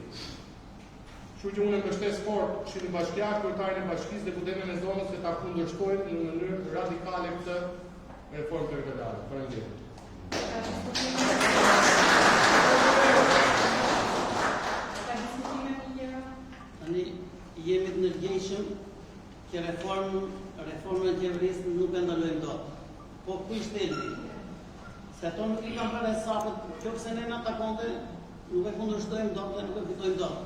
Kështu që unë mbështes fort Këshillin Bashkiak, kryetarin e bashkisë, deputetëve në zonës që ta kundërshtojnë në mënyrë radikale këtë reformë territoriale. Faleminderit. Tani jemi të ndërgjegjshëm që reformën e qeverisë nuk e ndalojmë dot. Po ku i shteli? Se ato nuk i kam bërë sakët, qofse ne na takonte, nuk e kundërshtojmë dot dhe nuk e fitojmë dot.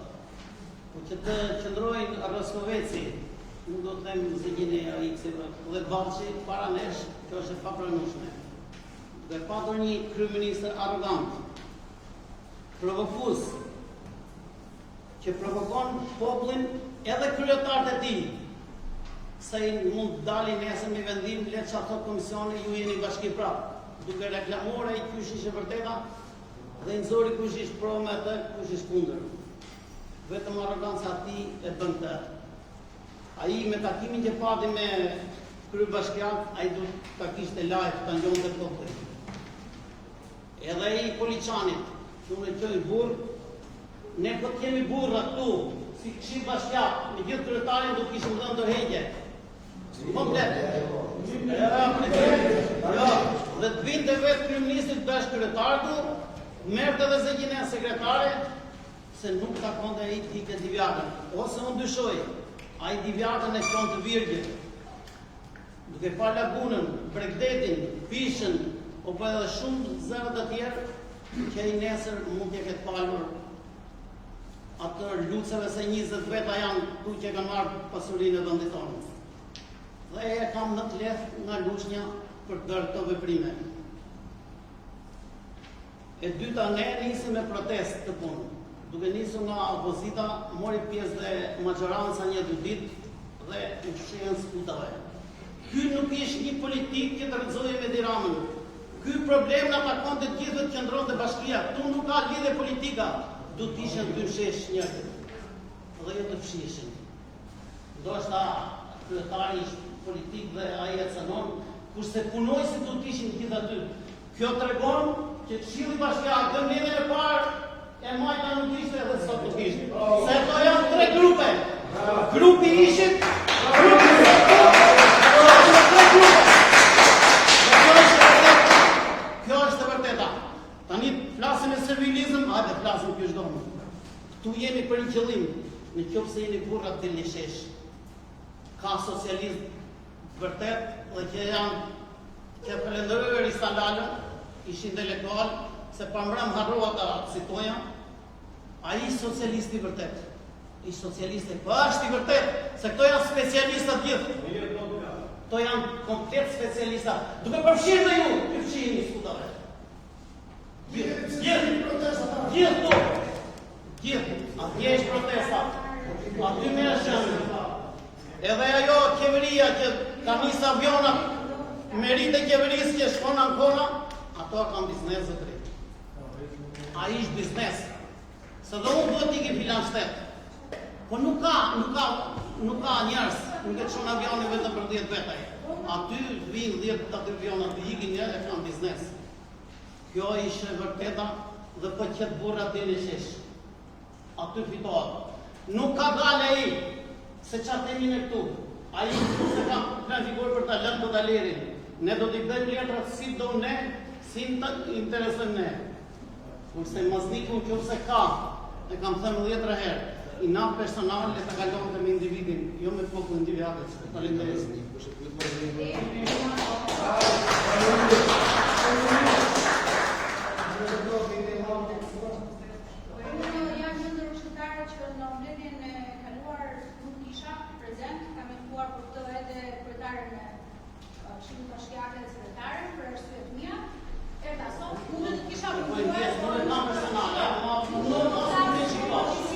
Po që të qëndrojnë Roskoveci, nuk do të them Zegjinia Ikseva dhe Ballçi para nesh, kjo është e papranueshme. Dhe patur një kryeminist arrogant, provokues, që provokon popullin edhe kryetarët e tij. Se mund të dalin nesër me vendim, le të çato komisioni, ju jeni bashki prapë. Duke reklamuar ai kush ishte vërteta dhe nxori kush ishte pro me atë, kush ishte kundër. Vetëm arroganca e tij e bën këtë. Ai me takimin që pati me kryebashkiak, ai do ta kishte live ta njonte popullin. Edhe ai Poliçanit, që unë e qoj burr, ne po të kemi burra këtu, si Këshill Bashkiak, me gjithë kryetarin do të kishim dhënë dorëheqje. Komplet. Jo, dhe të vinte vetë kryeministrit bash kryetarku, merrte edhe Zegjinia sekretare, se nuk takonte ai tikë Divjakën. Ose unë dyshoj, ai Divjakën e shkon të virgjë. Duke pa lagunën, Bregdetin, Pishën, apo edhe shumë zërë të tjerë, që ai nesër mund t'je ketë palur atë luceve se 20 veta janë tu që kanë marrë pasurinë e vendit tonë. Dhe e kam në të lehtë nga lushnja për të bërë këto veprime. E dyta, ne nisim me protestë të punë. Duke nisur nga opozita, mori pjesë dhe majoranca 1-2 ditë dhe u fshihen skutave. Ky nuk ishte një politik që të rrëzohej me Edi Ramën. Ky problem na takon të gjithë të qëndronte bashkia. Tu nuk ka lidhje politika. Du të ishen dy shesh njërë. Dhe jo të fshishin. Ndoshta kryetari ishte politik dhe ai e cënon, kurse punojësit du të ishin gjithë aty. Kjo tregon që Këshilli Bashkiak dhe mbledhjen e parë e majta nuk ishte edhe sot nuk ishte. Se ato janë 3 grupe. Grupi ishit, grupi kjo është e vërteta. Tani flasim e servilizëm, hajde flasim kjo çdo më. Këtu jemi për një qëllim, në qoftë se jeni burra të dilni shesh. Ka socializm vërtet dhe që janë që falenderoj Risalalën, ish intelektual, se pa mbrëm harrua ta citoja, ai socialisti vërtet. I socialiste, po është i vërtet, se këto janë specialistat gjithë. Këto janë komplet specialistat. Duke përfshirë dhe ju, i fshirë një skutave. Gjithë to. Gjithë. Atje është protesta. Aty me është shënë. Edhe ajo qeveria që ka nisë avionat me rritë e qeverisë që shkon në Ancona, ato kanë biznes dhe të rritë. A ishtë biznes. Se dhe unë duhet t'i ki filan shtetë. Po nuk ka njerës nuk e çon avionin vetëm për 10 veta. Aty vinë 10 aviona të ikin e kanë biznes. Kjo ishte vërteta dhe po qet burra deri shesh. Aty fitohet. Nuk ka dalë ai se çfarë themi ne këtu. Ai se ka planifikuar për ta lënë do ta lirin. Ne do t'i bëjmë letrat si do ne, si interesën ne. Kurse mazniku nëse ka, e kam thënë 10 herë, i nam personal le ta kalon me individin, jo me popull individual. Faleminderit. Jam një ndër ushqimtarët që në mbledhjen e kaluar nuk isha prezent, kam informuar për këtë edhe kryetaren e Këshillit Bashkiake dhe sekretaren për arsye të mia. Erdha sot, unë do të kisha Nuk e kam personale,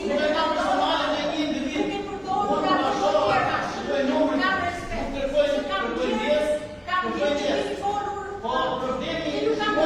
nuk e kam personale me një individ. Nuk e përdorur nga të tjerë. Kam respekt. Kam gjithë folur. Po, problemi nuk kam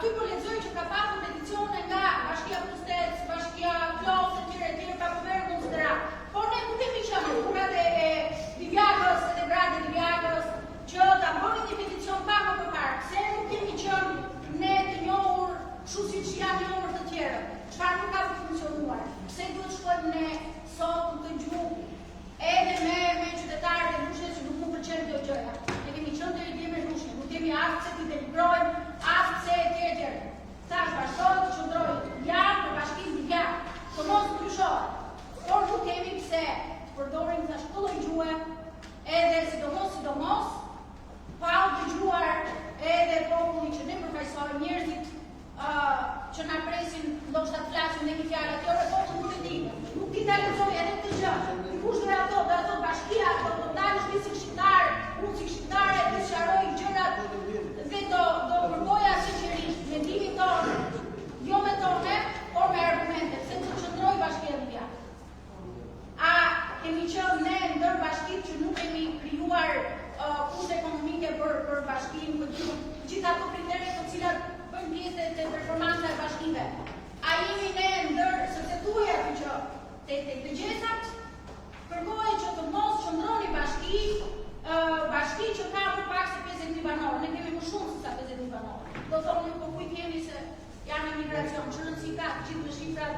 aty po që na presin ndoshta të flasin në një fjalë atë orë po nuk e di. Nuk di ta lexoj edhe këtë gjë. Kush do ato bashkia do të dalësh ti si shqiptar, unë si shqiptare të sqaroj gjërat dhe do përgoja sinqerisht mendimin tonë, jo me tonë, por me argumente, se të qëndroj Bashkia Libia. A kemi qenë ne ndër bashkitë që nuk kemi krijuar kushte ekonomike për bashkinë, për gjithë ato kriteret të cilat bëjnë pjesë të performanca e bashkive. A jemi ne ndër, sepse thuaj aty që të gjesat kërkojnë që të mos qëndroni bashki që ka më pak se 50.000 banorë. Ne kemi më shumë se sa 50.000 banorë. Do thonë ju po kuj kemi se janë emigracion, që rëndësi ka gjithë në shifrat,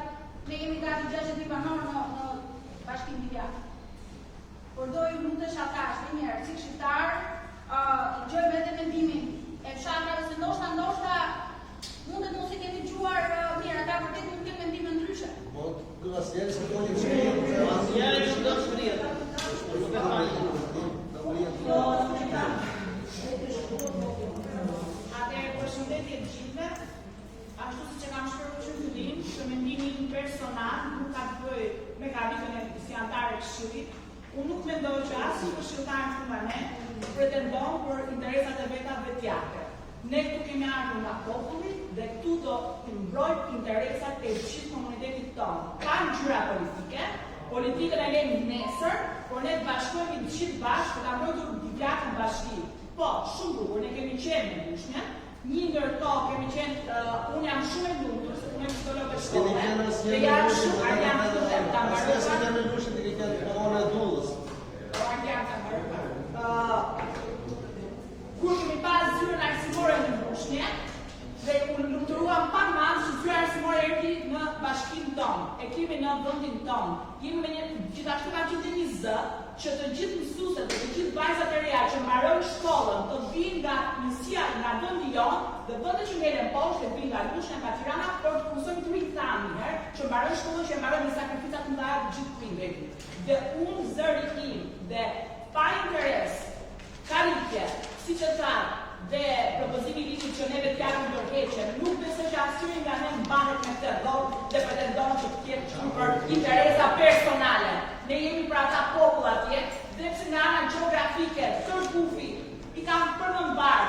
ne kemi gati 60.000 banorë në bashkinë Libjane. Por do ju lutesh atash një njerë, si shqiptar, gjojmë edhe mendimin e fshatrave se ndoshta mundet mos i kemi gjuar mirë, ata vërtet nuk kemë mendime ndryshe. Po, asnjëherë s'e koni çfarë. Asnjëherë nuk do të shtrihet. Nuk e fajin. Atëherë përshëndetje të gjithëve. Ashtu siç e kam shkruar që në fillim, që mendimi im personal nuk ka të bëjë me gabitën e si antare të Këshillit. Unë nuk mendoj që asnjë këshilltar fundane pretendon për interesat e veta vetjake. Ne këtu kemi ardhur nga populli dhe këtu do të mbrojmë interesat e gjithë komunitetit tonë. Ka ngjyra politike, politikën e lejmë nesër, por ne të bashkohemi të gjithë bashkë për ta mbrojtur Libjakën bashki. Po, shumë bukur, ne kemi qenë në Lushnjë, një ndër to kemi qenë, unë jam shumë e lumtur, se unë jam psikologe shkolle, dhe jam shumë arjan të ta mbaroj. Kur kemi pas zyrën arsimore në Lushnjë, dhe unë lumturuam pak madh që zyra arsimore erdhi në bashkinë tonë, e kemi në vendin tonë. Jemi me një gjithashtu kam qenë një zë që të gjithë mësuesit dhe të gjithë vajzat e reja që mbarojnë shkollën të vinë nga njësia nga vendi jonë dhe vendet që ngelen poshtë vinë nga Lushnja nga Tirana për të mësojnë të rikthami herë që mbarojnë shkollën që mbarojnë me sakrificat të mëdha të gjithë prindërit. Dhe unë zëri im dhe pa interes, karike, si që thamë, dhe propozimi i ligjit që neve t'japim ndërheqje, nuk besoj që asnjëri nga ne mbahet me këtë rrogë dhe pretendon që të ketë shumë për interesa personale. Ne jemi për ata popull atje, dhe pse nga ana gjeografike, tërë kufi, i kam përmendbar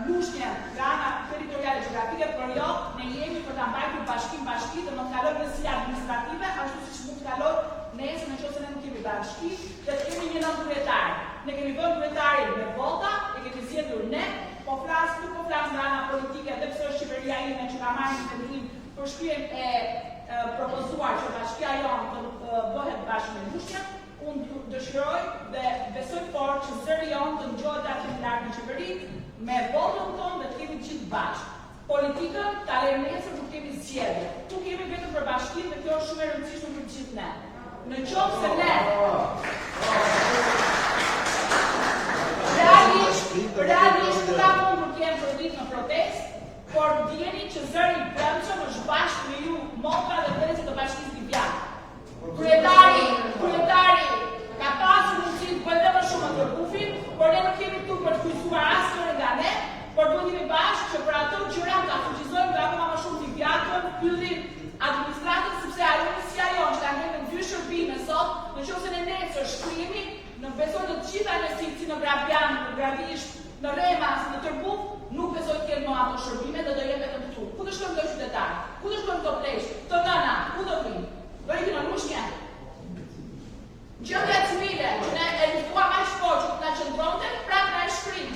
Lushnjën nga ana territoriale gjeografike, por jo, ne jemi për ta mbajtur bashkinë bashki dhe mos kalojmë në si administrative, ashtu siç mund të kalojë nesër nëse ne nuk kemi bashki, dhe të kemi një nën kryetar. Ne kemi vënë kryetarin me vota, e kemi zgjedhur ne, nuk po flas nga ana politike, edhe pse është Shqipëria ime që ka marrë një vendim për shkrim e propozuar që bashkia jonë të bëhet bashkë me Lushnjën, unë dëshiroj dhe besoj fort që zëri jonë të ngjohet aty në larg në qeveri me votën tonë dhe të kemi gjithë bashkë. Politikën ta lejmë nesër kur kemi zgjedhje. Tu kemi vetëm për bashkinë dhe kjo është shumë e rëndësishme për gjithë ne. Në qoftë se ne realisht ka mundur të jenë për ditë në protest, por dijeni që zëri i brendshëm është bashkë me ju, motra dhe vëllezërit të Bashkisë Libiane. Kryetari ka pasur mundësi të bëjë më shumë të kufin, por ne nuk kemi këtu për të kujtuar asnjërin nga ne, por duhet jemi bashkë që për ato gjëra ta fuqizojmë nga më shumë Libiakën, pyllin administratën, sepse ajo si ajo që ka ngritur dy shërbime sot, nëse ne nesër shkrimi, në besoj të gjitha investitë si në Grabian, në Gravisht, në Remas, në Tërbuk, nuk besoj të kenë më ato shërbime dhe do jenë vetëm këtu. Ku do shkojmë këto qytetarë? Ku do shkojmë këto pleshë? Këto nëna, ku do vinë? Do ikin në Lushnjë? Gjendja civile, që ne e luftuam aq fort që na qëndronte, prapë na e shkrim.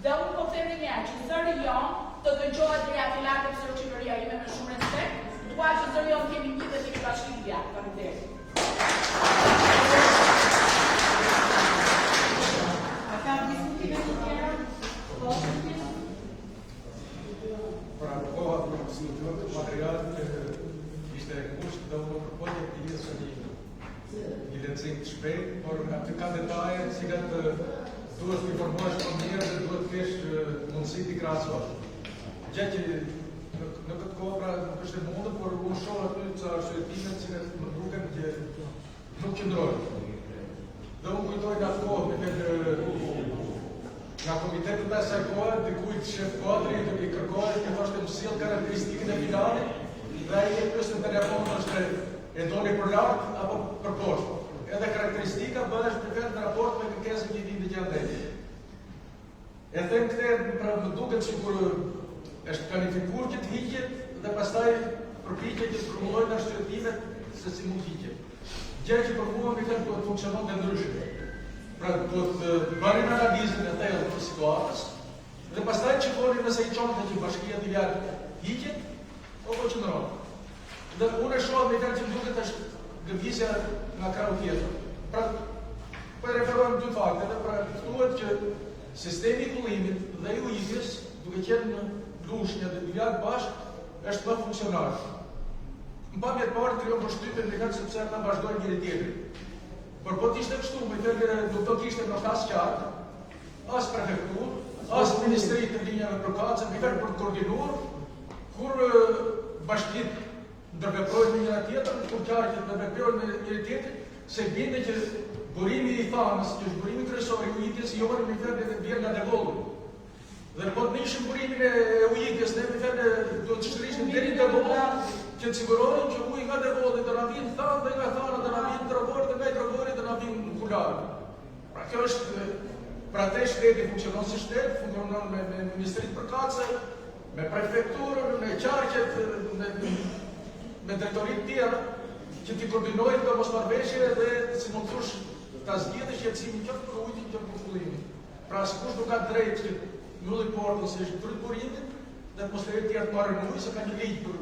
Dhe unë po them një herë që zëri jonë të dëgjohet deri aty lart pse qeveria ime me shumë respekt, dua që zëri jonë kemi një dhe kemi bashkinë Libiake. Faleminderit. Pra kohë si materialet ishte kusht dhe unë përpojnë të jesë një lencim të shpejt, por aty ka detaje cilat duhet të informohesh më mirë dhe duhet të kesh mundësi të krahasosh. Gjë që në këtë kohë pra nuk është e mundur, por unë shoh aty ca arsyetime të cilat më duken që nuk qëndrojnë. Dhe unë kujtoj nga atë kohë me këtë nga komitetet e asaj kohe, dikujt shef kadri, i kërkohet, i thoshte më sjell karakteristikën e finalit, dhe ai e pyesën në telefon thoshte e doni për lart apo për poshtë. Edhe karakteristika bëhesh preferat në raport me kërkesën që i vinte gjatë. E them këtë pra më duket sikur është planifikuar që të hiqet dhe pastaj përpiqet që të formulojnë shërbime se si mund të hiqet. Gjë që për mua më thënë do të funksiononte ndryshe. Pra do të bënim analizën e thellë të situatës dhe pastaj shikoni nëse i çon që bashkia divjak hiqet apo qëndron. Dhe unë e shoh me këtë që duket është gëvizja nga krahu tjetër. Pra po referohem dy fakte, pra thuhet që sistemi i kullimit dhe i ujitjes duke qenë në lushnjë dhe divjak bashkë është më funksionar. Në pamje të parë krijon përshtypjen me këtë sepse ata vazhdojnë njëri tjetrin. Por po t'ishte kështu, me thënë nuk do t'ishte në as qartë, as prefektur, as ministri të linjave përkatëse, me thënë për të koordinuar, kur bashkitë ndërveprojnë me njëra tjetër, kur qarqet ndërveprojnë me njëri tjetër, se binde që burimi i thanës, që është burimi kryesor i ujitjes, jone me thënë vjen nga devollu. Dhe po të nishim burimin e ujitjes, ne me thënë do të shtrishim deri në devollu, që të sigurohen që uji nga devolli të na vinë thanë dhe nga thanë të na vinë drogori dhe nga i drogori të na vinë kularë. Pra kjo është, pra te shteti funksionon si shtet, funksionon me ministrit përkatëse, me prefekturën, me qarqet, me drejtorit tjera, që t'i koordinojnë të mosmarrëveshje dhe si mund thush ta zgjidhë shqetësimin qoftë për ujin, qoftë për kullimin. Pra sikush nuk ka drejt që mbylli portën se është dryt burimin dhe atmosferë tjetër të marrën ujë se ka një ligj për.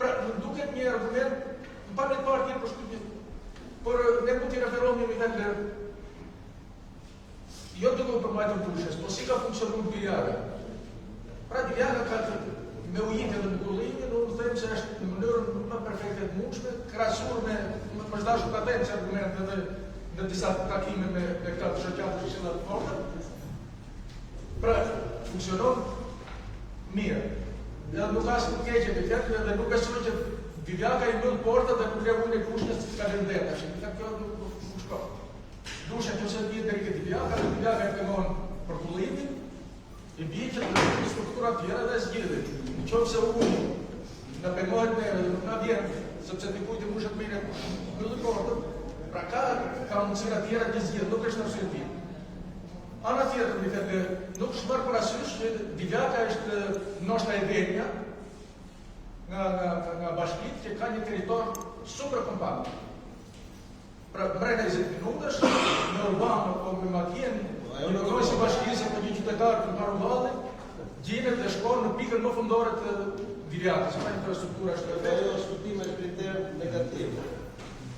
Pra më duket një argument, në pa me të parë tjetër për shkutje, por ne mund t'i referohemi me thënë jo të për majtër pushes, po si ka funksionu në divjaka. Pra divjaka ka të me ujitje dhe me kullimin, unë them se është në mënyrën më perfekte të mundshme, krahasuar me më dashur ta them se argument edhe në disa takime me këta të shoqatë të këshillat të forta. Pra funksionon mirë. Dhe nuk ka asnjë keqje me këtë dhe nuk besoj që divjaka i mbyll portat dhe kur ujin e kushnjës ka vendet tash. Kjo nuk shkon. Dusha nëse vjen deri ke divjaka e kemon për kullimin, i bie që të struktura të tjera dhe zgjidhet. Nëse uji në pengohet me nuk na vjen, sepse ti kujti mushet me mbyll portën, pra ka mundësira tjera që zgjidhet, nuk është arsye tjetër. Ana tjetër, mi thënë, nuk shmërë parasysh që divjaka është ndoshta e vetmja nga bashkitë që ka një territor super kompakt. Pra mrena 20 minutash, në urban apo me makjen, në kërëj si bashkisë apo një qytetar të marrë valli, gjinet dhe shkon në pikën më fundore të divjakës, pa infrastruktura është e jo shkutime është kriter negativ.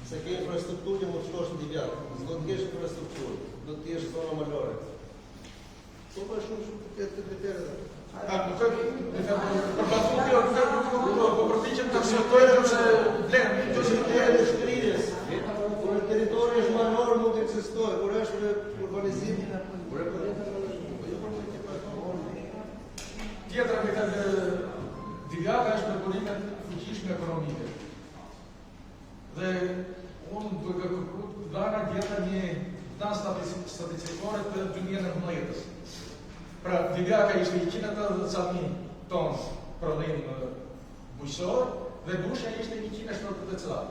Se ke infrastrukturë që mund të shkosh në divjakë, s'do të kesh infrastrukturë, do të jesh zona malore. Po pa shumë këtë kriterë dhe. Po përpiqem të aksentojmë se blenë. Kriterë e shkrirjes. Kur territori është malor mund të ekzistojë, kur është me urbanizim, tjetra me këtë divjaka është me burimet fuqishme ekonomike. Dhe unë duke kërkuar dhana gjeta një plan statistikore të 2019. Pra divjaka ishte 180.000 tonë prodhim bujqësor dhe dusha ishte 170.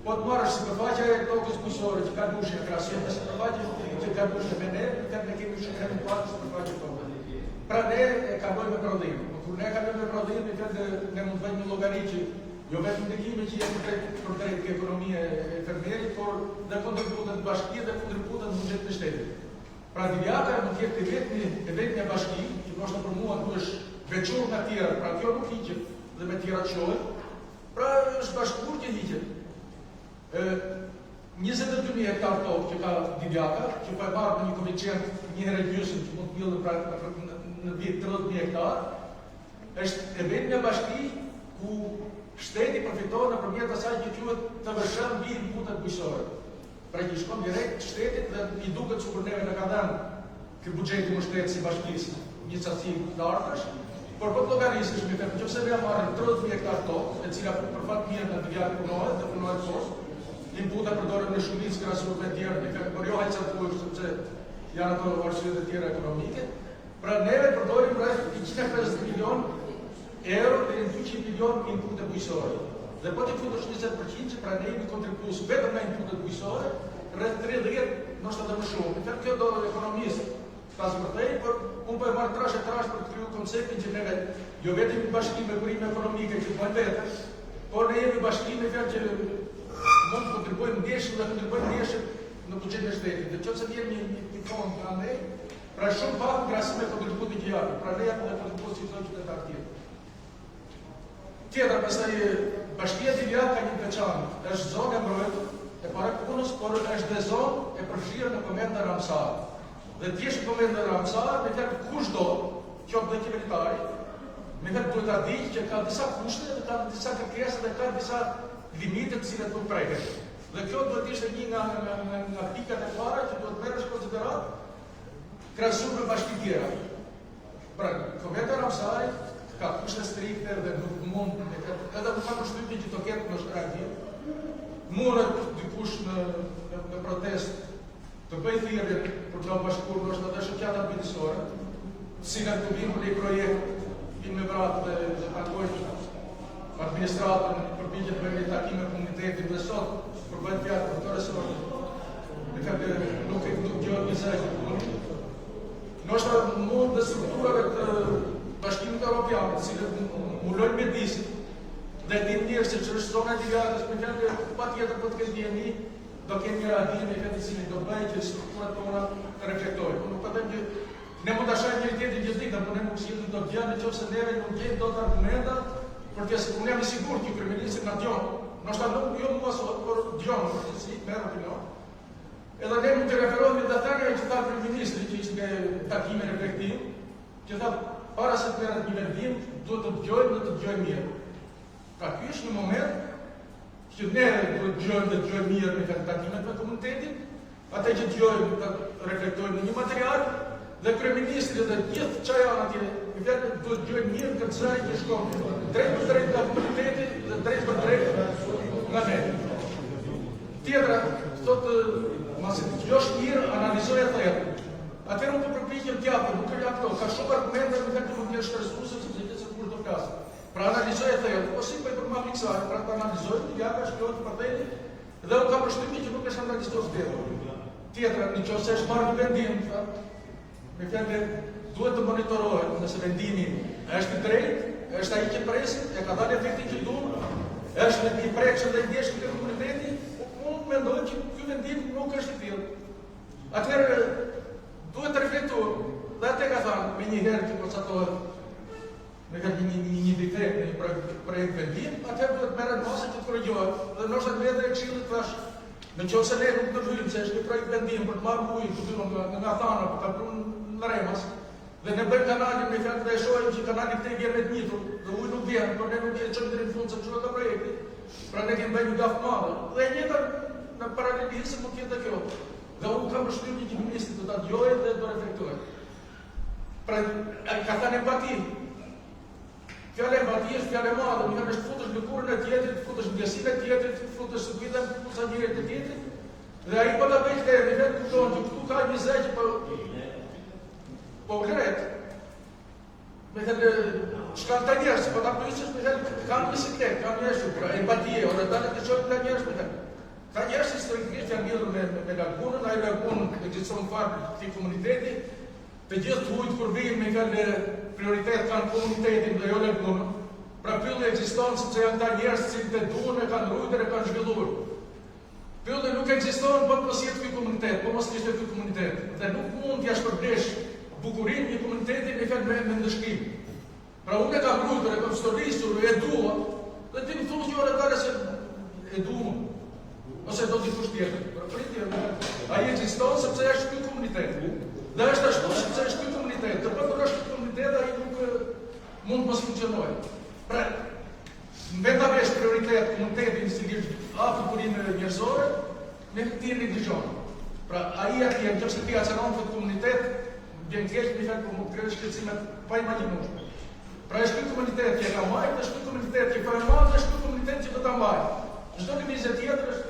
Po të marrësh sipërfaqja e tokës bujqësore që ka dushe krahasuar me sipërfaqen që ka dushe me ne kemi shumë pak sipërfaqe tokë. Pra ne e kalojmë me prodhim. Kur ne kalojmë me prodhim, ne mund të bëjmë një llogari që jo vetëm ndikime që jenë për drejt ke ekonomia e fermerit, por dhe kontributet të bashkia dhe kontributet në buxhetin e shtetit. Pra divjaka mund të jetë e vetmja bashki, që ndoshta për mua nuk është veçuar nga tjera, pra kjo nuk hiqet dhe me tjera çohet. Pra është bashkuar që hiqet. 22.000 hektar tokë që ka divjaka, që po e marrë me një koeficient 1,5 që mund të mbyllen në vit 30.000 hektar, është e vetmja bashki ku shteti përfiton nëpërmjet asaj që quhet të vëshën mbi inputet bujqësore. Pra që shkon direkt shtetit dhe i duket sikur neve na ka dhënë ky buxheti më shtetit si bashkisë një sasi të ardhësh, por po të llogarisësh me këtë, nëse ne marrim 30.000 hektar tokë, e cila për fat mirë në divjak punohet poshtë, inputa përdoren në shumicë krahasuar me tjerë, por jo hajca të thuash sepse janë ato arsyet e tjera ekonomike. Pra neve përdorim rreth 150 milion euro deri në 200 milion inpute bujqësore. Dhe po ti futesh 20% që pra ne jemi kontribues vetëm nga inputet bujqësore, rreth 30, ndoshta edhe më shumë. Në fakt kjo do ekonomisë pas vërtet, por unë po e marr trash për të krijuar konceptin që neve jo vetëm një bashkim me burime ekonomike që po vetë, por ne jemi bashkim me fjalë që mund të kontribuojmë ndjeshëm dhe kontribuojmë ndjeshëm në buxhetin e shtetit. Dhe nëse vjen një fond nga ne, pra shumë pak krahasim me kontributin që japim, pra ne japim edhe kontributin që thonë qytetar tjerë. Tjetër, pastaj Bashkia Divjak ka një veçanë, është zonë e mbrojtur e para punës, por është dhe zonë e përfshirë në Komendën Ramsar. Dhe thjesht Komendën Ramsar, me fjalë kushdo, qoftë dhe qeveritari, me fjalë duhet ta ditë që ka disa kushte, dhe ka disa kërkesa dhe ka disa limite të cilat nuk preket. Dhe kjo duhet ishte një nga pikat e para që duhet merresh konsiderat krahasuar me bashki tjera. Pra, Komenda Ramsari ka kushte strikte dhe nuk mund edhe nuk ka përshtypjen që të ketë në shtrajtim. Mundet dikush në protest të bëj thirrje për të bashkuar ndoshta edhe shoqata midisore, si nga të vinë për një projekt, vinë me vratë dhe takojnë administratën, përpiqet me një takim me komunitetin dhe sot përbëhet fjalë për këto resorte. Në fakt nuk gjohet një zë. Ndoshta mund dhe strukturave të Bashkimit Evropian, të cilët mbulojnë mjedisin dhe tim njerëz që është zona e Divjakës, me fjalë patjetër po të ketë dieni, do kenë një radhim me këtë cilin do bëjë që strukturat tona të reflektojnë. Nuk po them që ne mund ta shohim njëri tjetrin gjithë ditën, por ne nuk sillim dot gjë nëse neve nuk gjejmë dot argumenta për të unë jam i sigurt që kryeministri na dëgjon. Ndoshta nuk jo mua sot, por dëgjon në përgjithësi, merr opinion. Edhe ne mund të referohemi te tani që tha kryeministri që ishte takimi reflektiv, që tha para se të merret një vendim, duhet të dëgjojmë dhe të dëgjojmë mirë. Pra ky është një moment që ne duhet të dëgjojmë mirë me këtë takimet me komunitetin, atë që dëgjojmë të reflektojmë në një material dhe kryeministri dhe gjithë çfarë janë atje, vetë duhet të dëgjojmë mirë këtë çaj që shkon drejt për drejt nga komuniteti dhe drejt për drejt nga ne. Tjetra, thotë, masi të dëgjosh mirë, analizoj atë. Atëherë unë përpiqem t'japë, nuk e jap këto, ka shumë argumente me këtë mund të jesh shkërstuese sepse gjithë kur do flas. Pra analizoj atë, ose po i përmend miksar, pra ta analizoj, t'japë shkruaj të përtejë dhe u ka përshtypjen që nuk është analizuar vetë. Tjetra, nëse është marrë një vendim, me fjalë duhet të monitorohet nëse vendimi është i drejtë, është ai që presim, e ka dhënë efektin që duam, është i prekshëm dhe i ndjeshëm te komuniteti, unë mendoj që ky vendim nuk është i tillë. Atëherë duhet të reflektuar, dhe atë ka thënë me një herë që konstatohet me një dekret në një projekt vendim, atëherë duhet merret masa që të korrigjohet. Dhe ndoshta me edhe Këshillit thash, nëse ne nuk do hyjmë se është një projekt vendim për të marrë ujë këtu nga Thana, për ta prun në Remas, dhe ne bëjmë kanalin me fjalë dhe shohim që kanali këtej vjen me të njëjtën, dhe uji nuk vjen, por ne nuk e çojmë deri në fund se çfarë ka projekti. Pra ne kemi bërë një gafë të madhe. Dhe e njëjta në paralelisëm mund të jetë kjo. Dhe unë kam përshtypjen që ministri do ta dëgjojë dhe do reflektojë. Pra, ka thënë empati. Fjala empati është fjalë e madhe, nuk është futesh në kurrën e tjetrit, futesh në gjësinë e tjetrit, futesh në kujdem sa njëri të tjetrit. Dhe ai po ta bëj këtë, në vetë kupton që këtu ka një zë që po vlet. Me thënë, shkan të njerës, po ta pyesësh me thënë, kanë bisikletë, kanë njerëz, pra empatie, ora dalë të shohim të njerëz me thënë. Ka njerëz historikisht janë lidhur me lagunën, ai lagunë ekziston fare këtij komuniteti. Të gjithë ujët kur vijnë me kanë prioritet kanë komunitetin dhe jo lagunën. Pra pylli ekziston sepse janë ta njerëz që të duan e kanë rujtur e kanë zhvilluar. Pylli nuk ekziston po mos jetë ky komunitet, po mos ishte ky komunitet. Dhe nuk mund t'ia shpërndesh bukurinë një komuniteti me kanë me ndëshkim. Pra unë e kam rujtur, e kam stolisur, e dua, dhe ti më thuaj që ora tale se e dua. Ose do dikush tjetër. Por pritje, ai ekziston sepse është ky komunitet. Dhe është ashtu sepse është ky komunitet. Të patur është ky komunitet, ai nuk mund mos funksionojë. Pra, vetëm është prioritet komunitetin si lidh afër burimeve njerëzore, ne ti neglizhon. Pra, ai atje nëse ti acenon këtë komunitet, vjen keq me fjalë për kresh shqetësimet pa imagjinuar. Pra, është ky komunitet që ka marrë, është ky komunitet që ka marrë, është ky komunitet që do ta mbajë. Çdo lëvizje tjetër është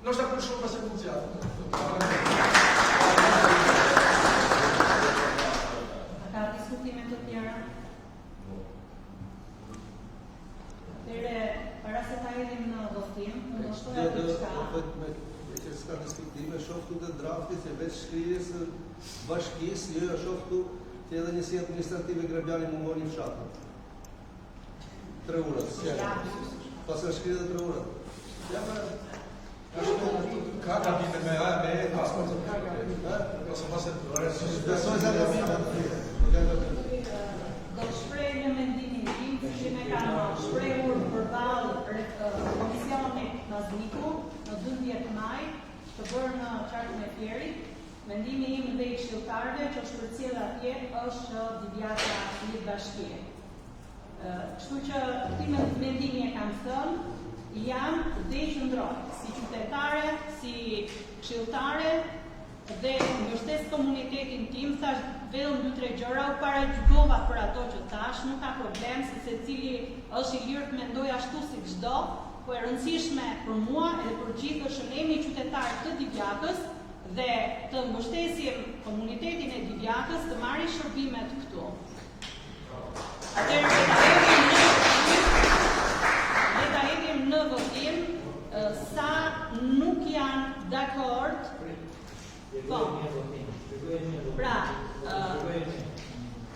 nështë për shumë pas e funksionat. që s'ka diskutime, shoh këtu të drafti se veç shkrirjes së bashkisë, jo shoh këtu që edhe njësi administrative Grabjani mungoni fshatën. 3 urës. Pas e shkrirë dhe 3 urët. Ka kabine me A, me E, ka besoj se do shprej në mendimin tim që me kanë shprehur përballë komisionit Nazmiku në 12 maj të bërë në qarkun e Fierit. Mendimi im dhe i këshilltarëve që është përcjell atje është divjaka një bashkie. Kështu që këti mendimi e kam thënë, jam dhe i qëndroj si qytetare, si këshilltare dhe mbështes komunitetin tim, thash vetëm 2-3 gjëra, u paragjykova për ato që thash, nuk ka problem se secili është i lirë të mendoj ashtu si çdo, po e rëndësishme për mua edhe për gjithë është që jemi qytetarë të Divjakës dhe të mbështesim komunitetin e Divjakës të marrë shërbimet këtu. Atëherë le ta hedhim në votim sa nuk janë dakord. Po. Pra,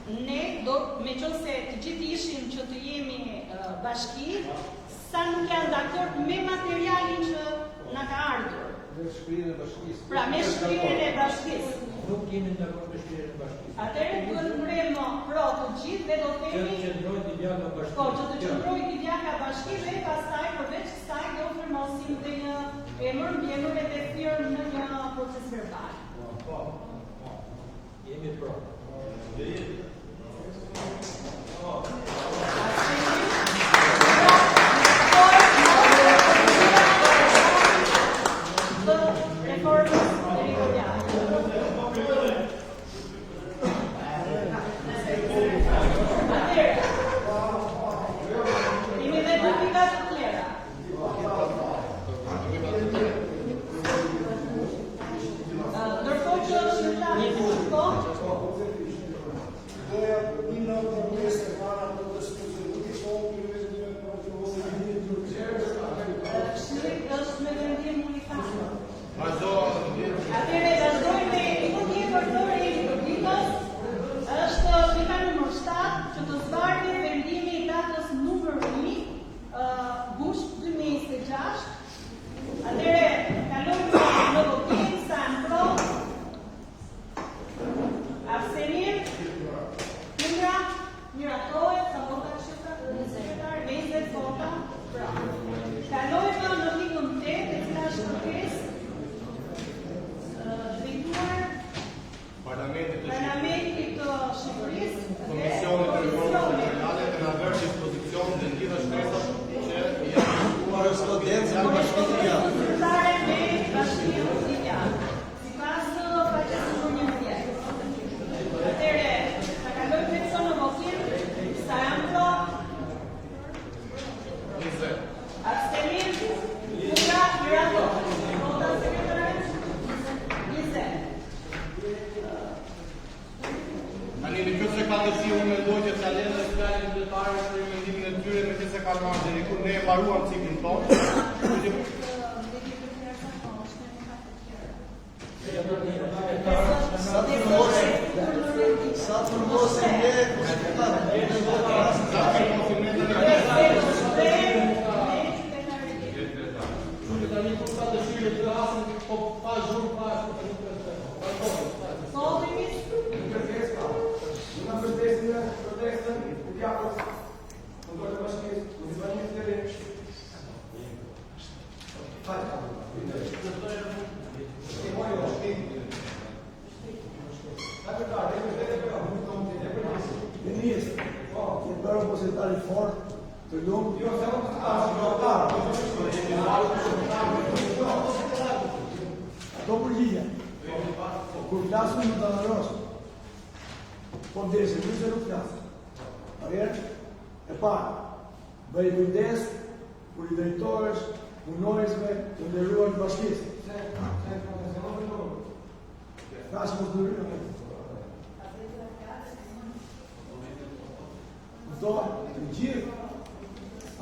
ne do me qenë se të gjithë ishin që të jemi bashki, sa nuk janë dakord me materialin që na ka ardhur. Me shkrirjen e bashkisë. Pra, me shkrirjen e bashkisë. Nuk jemi dakord me shkrirjen e bashkisë. Atëherë duhet të mbrojmë pro të gjithë dhe do themi që qëndroj Divjaka bashki. Po, që të qëndroj Divjaka bashki dhe pastaj përveç kësaj do firmosim dhe një emër mbiemër edhe firmë në një proces verbal. Jemi pro.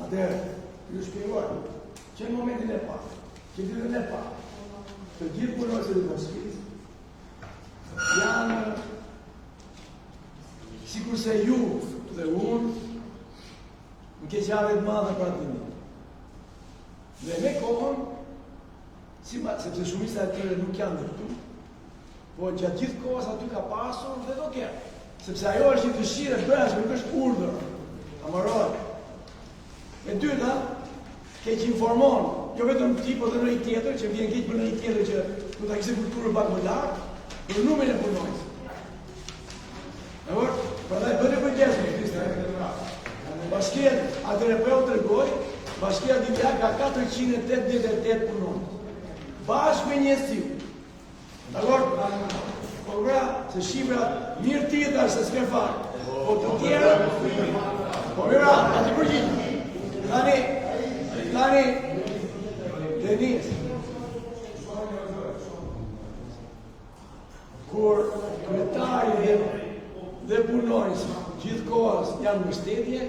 Atëherë, ju shpjegoj që në momentin e parë që ditën e parë, të gjithë punonësit e bashkisë janë sikurse ju dhe unë në keqare të madhe për atë një. Dhe me kohën, sepse shumica e tyre nuk janë dhe këtu, po gjatë gjithë kohës aty ka pasur dhe do kemë. Sepse ajo është një dëshirë e brendshme, nuk është urdhër. Amaroj. E dyta, keq informon, jo vetëm ti, po dhe nëri tjetër, që vjen keq për nëri tjetër që du ta kishte kulturën pak më lartë, për numrin e punonjës. Dakor? Prandaj bëni përgjegjësi, Kristjan. Bashkia atëre po u tregoj, Bashkia Divja ka 488 punonjës. Bashkë me njësiu. Dakor? Po gra, se shifrat mirë tjetër se s'ke farë. Po të tjerë, po mira, ati përgjithë. Tani, Denis, kur kryetari dhe punonjës gjithë kohës janë mbështetje,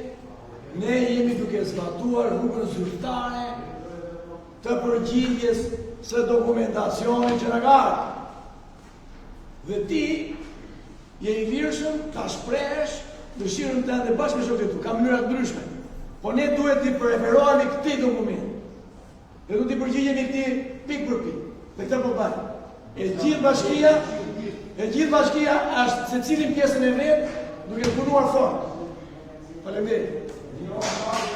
ne jemi duke zbatuar rrugën zyrtare të përgjigjes së dokumentacionit që na ka. Dhe ti je i virshëm ta shprehësh dëshirën tënde bashkë me shokët tu, ka mënyra të ndryshme. Po ne duhet të preferohemi këtij dokumenti. Ne do t'i përgjigjemi këtij pik për pik. Dhe këtë po bëjmë. E gjithë bashkia është secilin pjesën e vet duke punuar fort. Faleminderit.